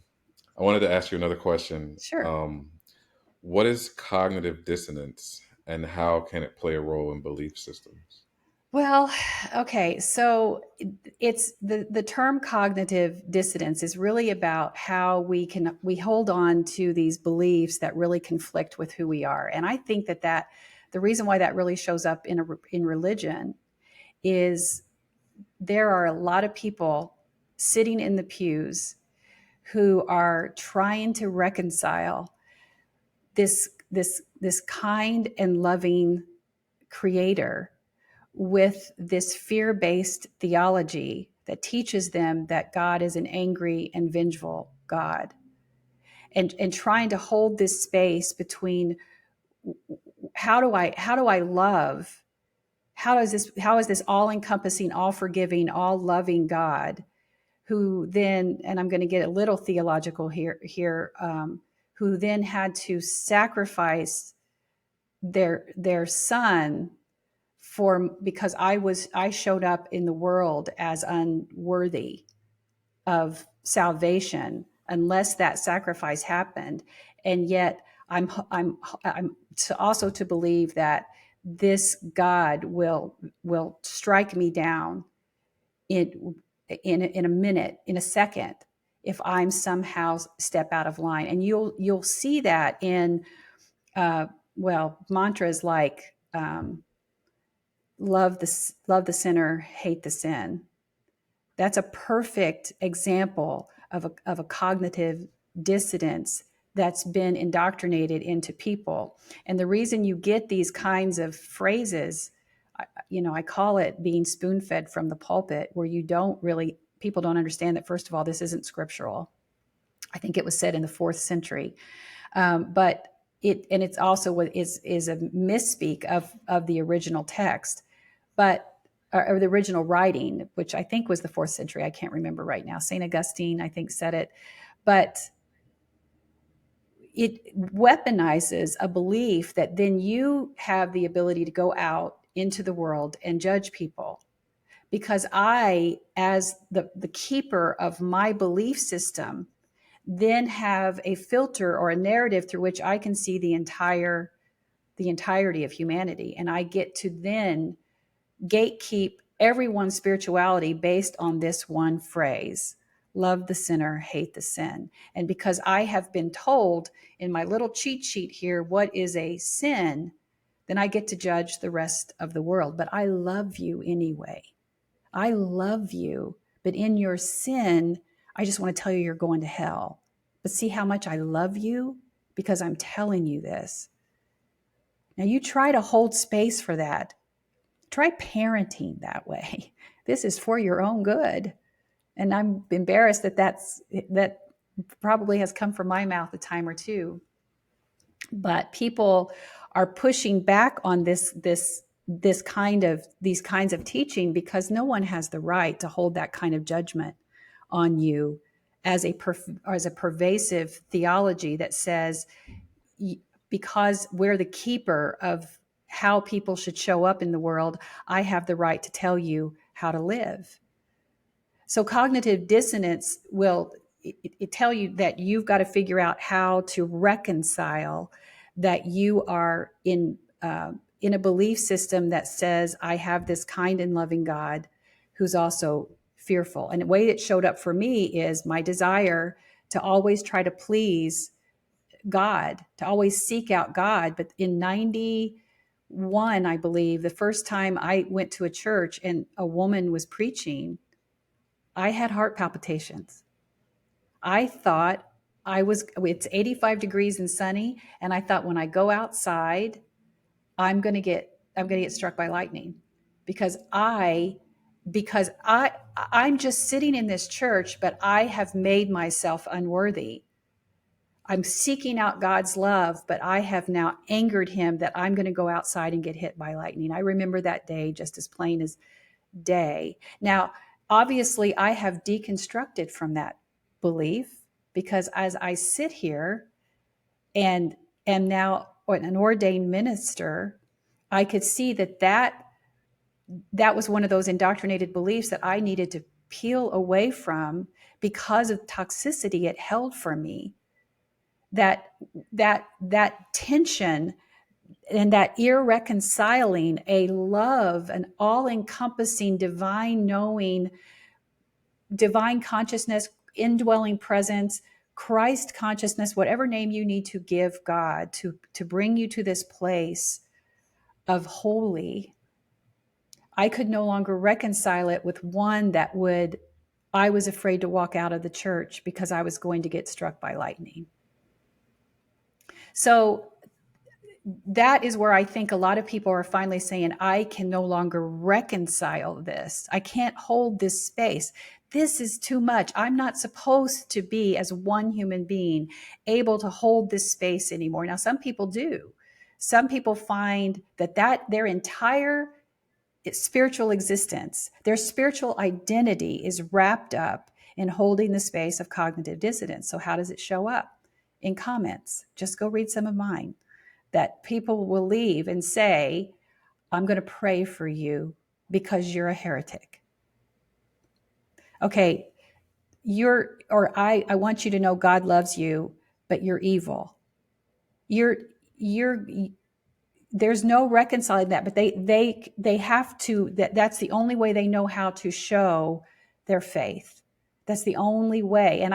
I wanted to ask you another question. Sure. What is cognitive dissonance and how can it play a role in belief systems? Well, okay. So it's the term cognitive dissonance is really about how we hold on to these beliefs that really conflict with who we are. And I think that the reason why that really shows up in religion is there are a lot of people sitting in the pews who are trying to reconcile this kind and loving creator with this fear-based theology that teaches them that God is an angry and vengeful God, and trying to hold this space between how do I love, how is this all encompassing, all forgiving, all loving God, who then, and I'm going to get a little theological here, who then had to sacrifice their son for, because I showed up in the world as unworthy of salvation unless that sacrifice happened. And yet I'm to also to believe that this God will strike me down in in a minute, in a second, if I'm somehow step out of line. And you'll see that in uh, mantras like love the sinner, hate the sin. That's a perfect example of a cognitive dissidence that's been indoctrinated into people. And the reason you get these kinds of phrases, I call it being spoon fed from the pulpit, where people don't understand that, first of all, this isn't scriptural. I think it was said in the fourth century. But it's also what is a misspeak of the original text, but or the original writing, which I think was the fourth century. I can't remember right now. Saint Augustine, I think, said it, but it weaponizes a belief that then you have the ability to go out into the world and judge people, because I, as the keeper of my belief system, then have a filter or a narrative through which I can see the entirety of humanity, and I get to then gatekeep everyone's spirituality based on this one phrase: love the sinner, hate the sin. And because I have been told in my little cheat sheet here what is a sin, then I get to judge the rest of the world. But I love you anyway. I love you. But in your sin, I just want to tell you you're going to hell. But see how much I love you because I'm telling you this. Now you try to hold space for that. Try parenting that way. This is for your own good. And I'm embarrassed that probably has come from my mouth a time or two. But people are pushing back on these kinds of teaching, because no one has the right to hold that kind of judgment on you as a pervasive theology that says, because we're the keeper of how people should show up in the world, I have the right to tell you how to live. So cognitive dissonance will it tell you that you've got to figure out how to reconcile that you are in a belief system that says, I have this kind and loving God who's also fearful. And the way it showed up for me is my desire to always try to please God, to always seek out God. But in 91, I believe, the first time I went to a church and a woman was preaching, I had heart palpitations. I thought it's 85 degrees and sunny. And I thought, when I go outside, I'm going to get struck by lightning, because I'm just sitting in this church, but I have made myself unworthy. I'm seeking out God's love, but I have now angered him that I'm going to go outside and get hit by lightning. I remember that day just as plain day. Now, obviously, I have deconstructed from that belief, because as I sit here and am now an ordained minister, I could see that was one of those indoctrinated beliefs that I needed to peel away from, because of toxicity it held for me. That tension and that irreconciling a love, an all-encompassing divine knowing, divine consciousness, indwelling presence, Christ consciousness, whatever name you need to give God to bring you to this place of holy. I could no longer reconcile it with one that would, I was afraid to walk out of the church because I was going to get struck by lightning. So that is where I think a lot of people are finally saying, I can no longer reconcile this. I can't hold this space. This is too much. I'm not supposed to be, as one human being, able to hold this space anymore. Now, some people do. Some people find that their entire spiritual existence, their spiritual identity is wrapped up in holding the space of cognitive dissonance. So how does it show up? In comments. Just go read some of mine, that people will leave and say, I'm going to pray for you because you're a heretic. Okay, I want you to know God loves you, but you're evil. You're there's no reconciling that, but they have to, that's the only way they know how to show their faith. That's the only way. And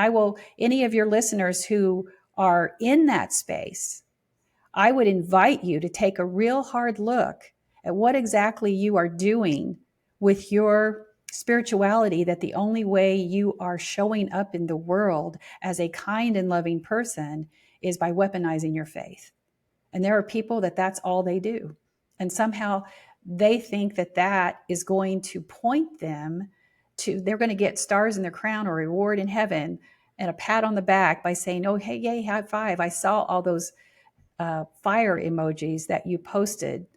any of your listeners who are in that space, I would invite you to take a real hard look at what exactly you are doing with your spirituality, that the only way you are showing up in the world as a kind and loving person is by weaponizing your faith. And there are people that's all they do. And somehow they think that is going to point them to, they're going to get stars in their crown or reward in heaven and a pat on the back by saying, oh, hey, yay, high five. I saw all those fire emojis that you posted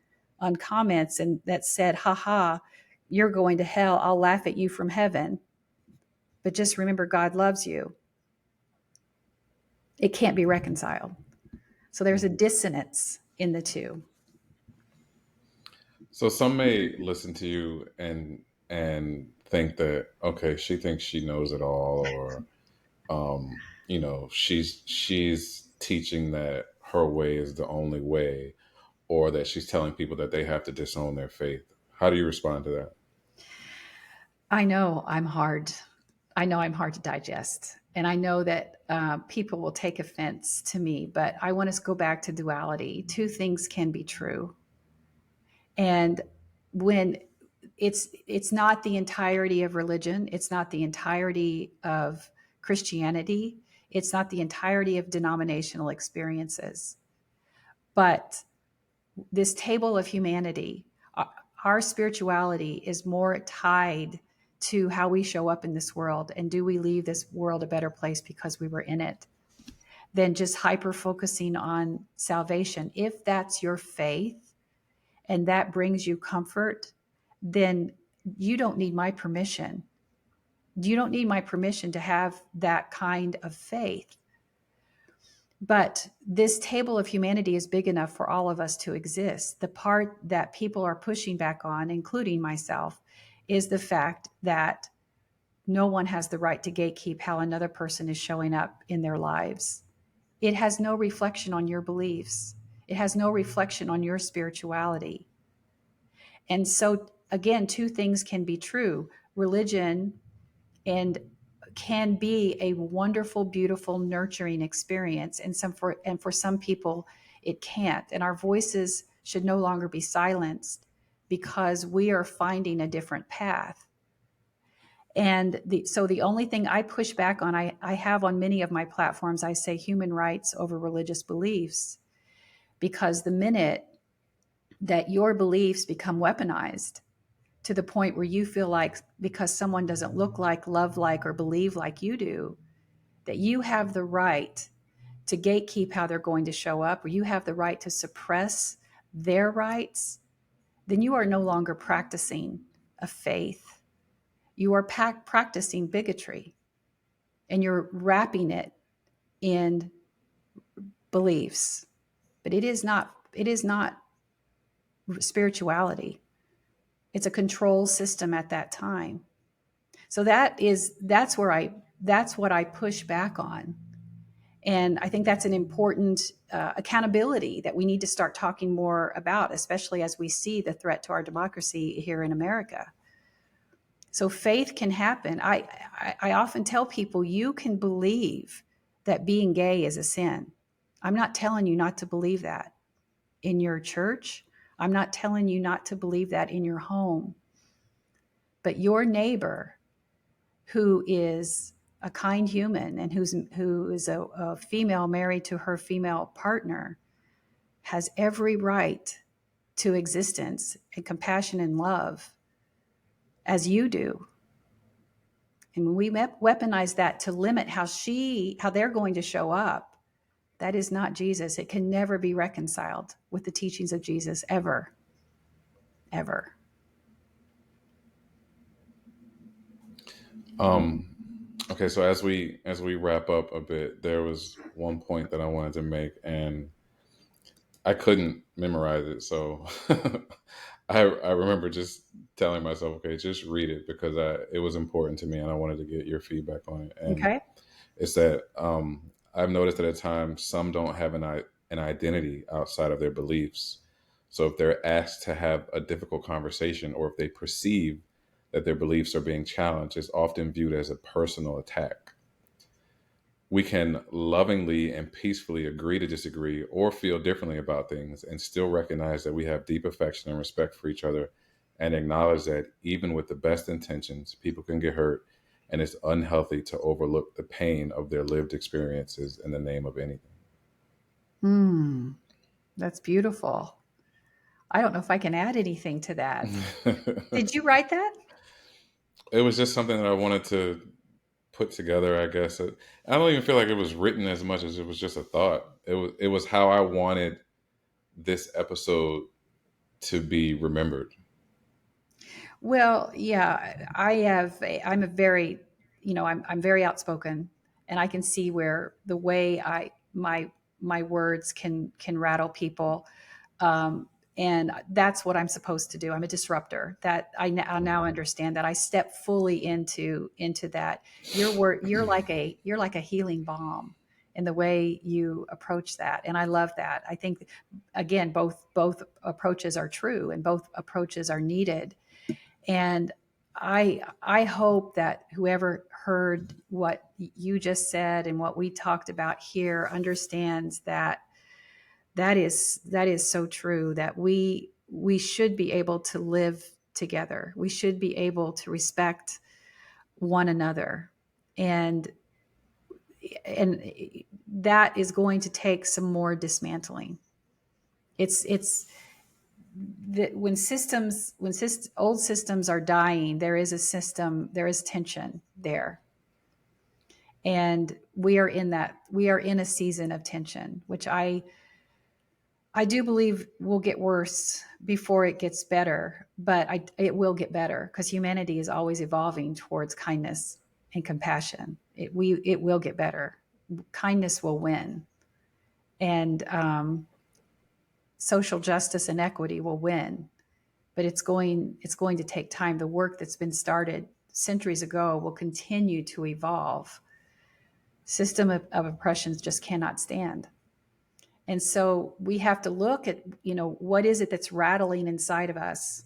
on comments and that said, haha, you're going to hell. I'll laugh at you from heaven. But just remember, God loves you. It can't be reconciled. So there's a dissonance in the two. So some may listen to you and think that, okay, she thinks she knows it all, or she's teaching that her way is the only way, or that she's telling people that they have to disown their faith. How do you respond to that? I know I'm hard. I know I'm hard to digest. And I know that people will take offense to me, but I want us to go back to duality. Two things can be true. And when it's not the entirety of religion, it's not the entirety of Christianity, it's not the entirety of denominational experiences, but this table of humanity, our spirituality is more tied to how we show up in this world, and do we leave this world a better place because we were in it, than just hyper focusing on salvation. If that's your faith and that brings you comfort, then you don't need my permission. You don't need my permission to have that kind of faith. But this table of humanity is big enough for all of us to exist. The part that people are pushing back on, including myself, is the fact that no one has the right to gatekeep how another person is showing up in their lives. It has no reflection on your beliefs. It has no reflection on your spirituality. And so, again, two things can be true. Religion and can be a wonderful, beautiful, nurturing experience. And for some people, it can't. And our voices should no longer be silenced because we are finding a different path. And so the only thing I push back on, I have on many of my platforms, I say human rights over religious beliefs, because the minute that your beliefs become weaponized to the point where you feel like because someone doesn't look like, love like, or believe like you do, that you have the right to gatekeep how they're going to show up, or you have the right to suppress their rights, then you are no longer practicing of faith, you are practicing bigotry, and you're wrapping it in beliefs. But it is not spirituality. It's a control system at that time. So that's what I push back on. And I think that's an important accountability that we need to start talking more about, especially as we see the threat to our democracy here in America. So faith can happen. I often tell people you can believe that being gay is a sin. I'm not telling you not to believe that in your church. I'm not telling you not to believe that in your home. But your neighbor who is a kind human and who is a female married to her female partner has every right to existence and compassion and love as you do. And when we weaponize that to limit how they're going to show up, that is not Jesus. It can never be reconciled with the teachings of Jesus, ever, ever. Okay, so as we wrap up a bit, there was one point that I wanted to make, and I couldn't memorize it, so I remember just telling myself, okay, just read it because it was important to me, and I wanted to get your feedback on it. And Okay. it's that I've noticed that at times some don't have an identity outside of their beliefs. So if they're asked to have a difficult conversation, or if they perceive that their beliefs are being challenged, it's often viewed as a personal attack. We can lovingly and peacefully agree to disagree or feel differently about things and still recognize that we have deep affection and respect for each other, and acknowledge that even with the best intentions, people can get hurt, and it's unhealthy to overlook the pain of their lived experiences in the name of anything. Hmm. That's beautiful. I don't know if I can add anything to that. Did you write that? It was just something that I wanted to put together, I guess. I don't even feel like it was written as much as it was just a thought. It was how I wanted this episode to be remembered. Well, yeah, I'm a very, I'm very outspoken, and I can see where the way my words can rattle people. And that's what I'm supposed to do. I'm a disruptor. That I now understand that I step fully into that. You're like a healing balm in the way you approach that, and I love that. I think, again, both approaches are true, and both approaches are needed. And I hope that whoever heard what you just said and what we talked about here understands that that is so true, that we should be able to live together. We should be able to respect one another. And and that is going to take some more dismantling. It's that when old systems are dying, there is tension there. And we are in a season of tension, which I do believe will get worse before it gets better, but it will get better because humanity is always evolving towards kindness and compassion. It will get better. Kindness will win, and social justice and equity will win. But it's going to take time. The work that's been started centuries ago will continue to evolve. System of oppressions just cannot stand. And so we have to look at, what is it that's rattling inside of us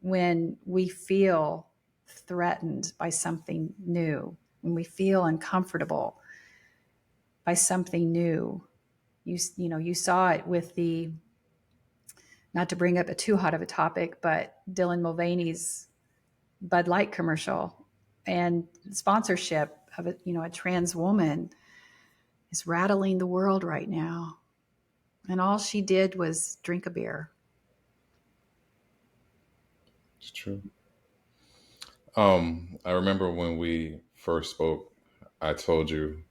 when we feel threatened by something new, when we feel uncomfortable by something new. You saw it with the, not to bring up a too hot of a topic, but Dylan Mulvaney's Bud Light commercial and sponsorship of a trans woman is rattling the world right now. And all she did was drink a beer. It's true. I remember when we first spoke, I told you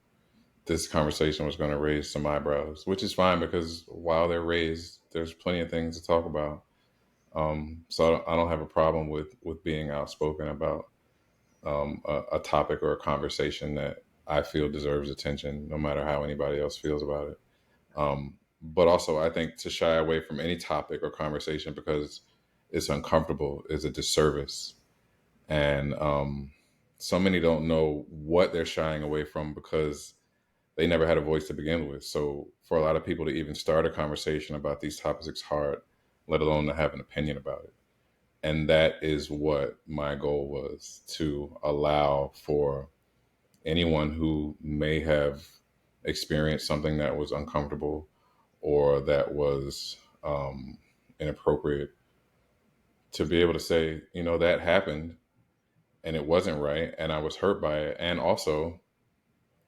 this conversation was going to raise some eyebrows, which is fine because while they're raised, there's plenty of things to talk about. So I don't have a problem with being outspoken about a topic or a conversation that I feel deserves attention, no matter how anybody else feels about it. But also, I think to shy away from any topic or conversation because it's uncomfortable is a disservice. And so many don't know what they're shying away from because they never had a voice to begin with. So for a lot of people to even start a conversation about these topics, it's hard, let alone to have an opinion about it. And that is what my goal was, to allow for anyone who may have experienced something that was uncomfortable or that was inappropriate to be able to say, that happened and it wasn't right and I was hurt by it. And also,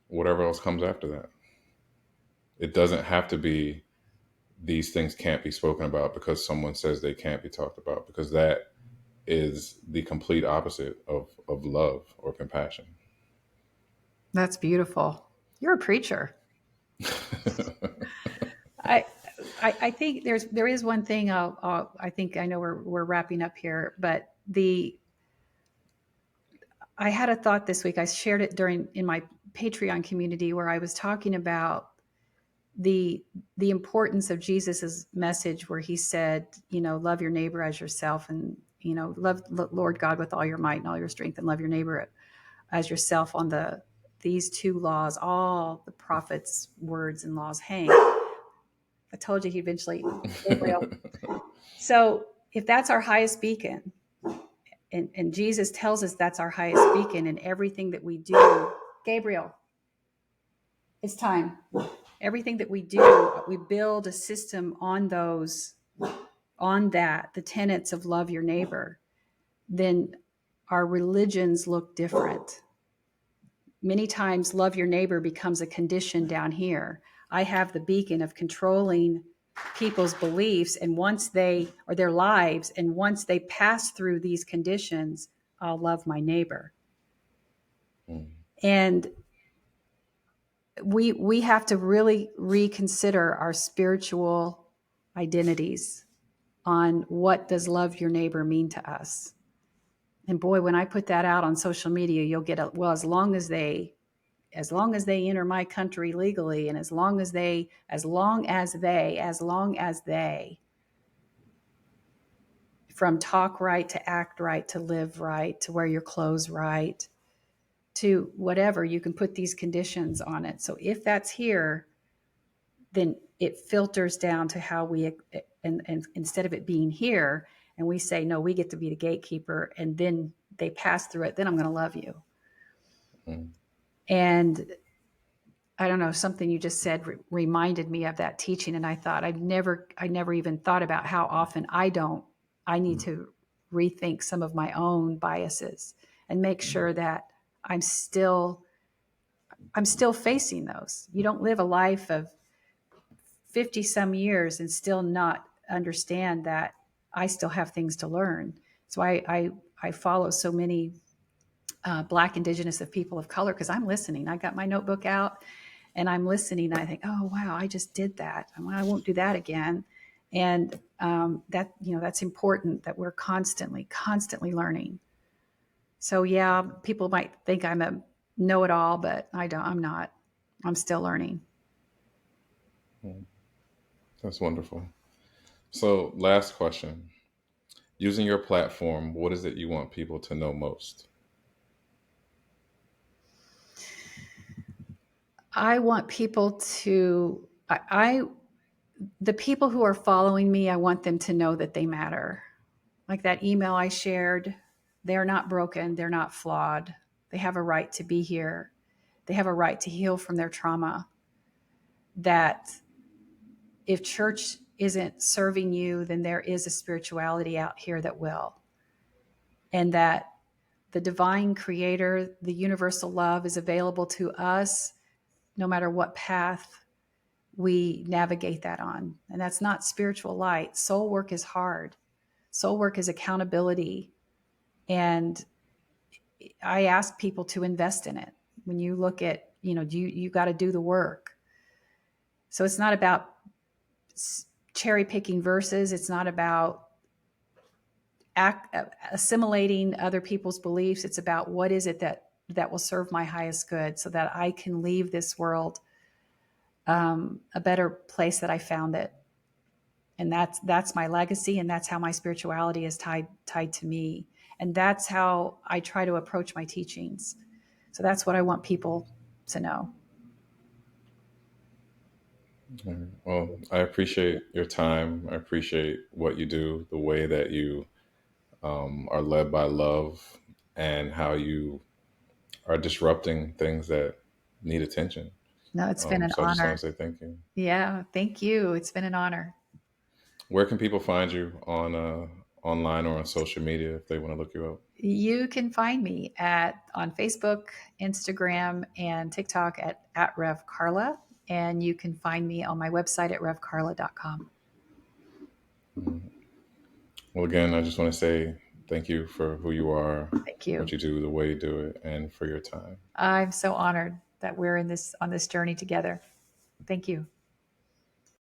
whatever else comes after that. It doesn't have to be these things can't be spoken about because someone says they can't be talked about, because that is the complete opposite of love or compassion. That's beautiful. You're a preacher. I, I think there is one thing I think I know we're wrapping up here, but I had a thought this week. I shared it in my Patreon community where I was talking about the the importance of Jesus's message where he said, love your neighbor as yourself, and love Lord God with all your might and all your strength, and love your neighbor as yourself. On these two laws, all the prophets' words and laws hang. I told you he eventually, Gabriel. So if that's our highest beacon, and Jesus tells us that's our highest beacon in everything that we do, Gabriel, it's time. Everything that we do, we build a system on the tenets of love your neighbor, then our religions look different. Many times love your neighbor becomes a condition down here. I have the beacon of controlling people's beliefs and or their lives, and once they pass through these conditions, I'll love my neighbor. Mm. And we have to really reconsider our spiritual identities on what does love your neighbor mean to us. And boy, when I put that out on social media, you'll get as long as they enter my country legally, and as long as they from talk right to act right to live right to wear your clothes right to whatever, you can put these conditions on it. So if that's here, then it filters down to how and instead of it being here, and we say, no, we get to be the gatekeeper, and then they pass through it, then I'm going to love you. Mm. And I don't know, something you just said reminded me of that teaching. And I thought, I never even thought about how often I need to rethink some of my own biases and make sure that I'm still facing those. You don't live a life of 50 some years and still not understand that I still have things to learn. So I follow so many Black, Indigenous, of people of color because I'm listening. I got my notebook out and I'm listening. I think, oh wow, I just did that. I won't do that again. And that's important, that we're constantly learning. So yeah, people might think I'm a know-it-all, but I'm not. I'm still learning. Mm. That's wonderful. So, last question. Using your platform, what is it you want people to know most? I want people to, the people who are following me, I want them to know that they matter. Like that email I shared, they're not broken, they're not flawed. They have a right to be here. They have a right to heal from their trauma. That if church isn't serving you, then there is a spirituality out here that will. And that the divine creator, the universal love, is available to us no matter what path we navigate that on. And that's not spiritual light. Soul work is hard. Soul work is accountability. And I ask people to invest in it. When you look at, you got to do the work. So it's not about cherry picking verses. It's not about assimilating other people's beliefs. It's about what is it that will serve my highest good, so that I can leave this world a better place that I found it. And that's my legacy, and that's how my spirituality is tied to me, and that's how I try to approach my teachings. So that's what I want people to know. Well, I appreciate your time. I appreciate what you do, the way that you are led by love, and how you are disrupting things that need attention. No, it's been an So I just want honor. to say thank you. Yeah, thank you. It's been an honor. Where can people find you on online or on social media if they want to look you up? You can find me on Facebook, Instagram, and TikTok at Rev Karla. And you can find me on my website at revkarla.com. Well, again, I just want to say thank you for who you are, Thank you. what you do, the way you do it, and for your time. I'm so honored that we're on this journey together. Thank you.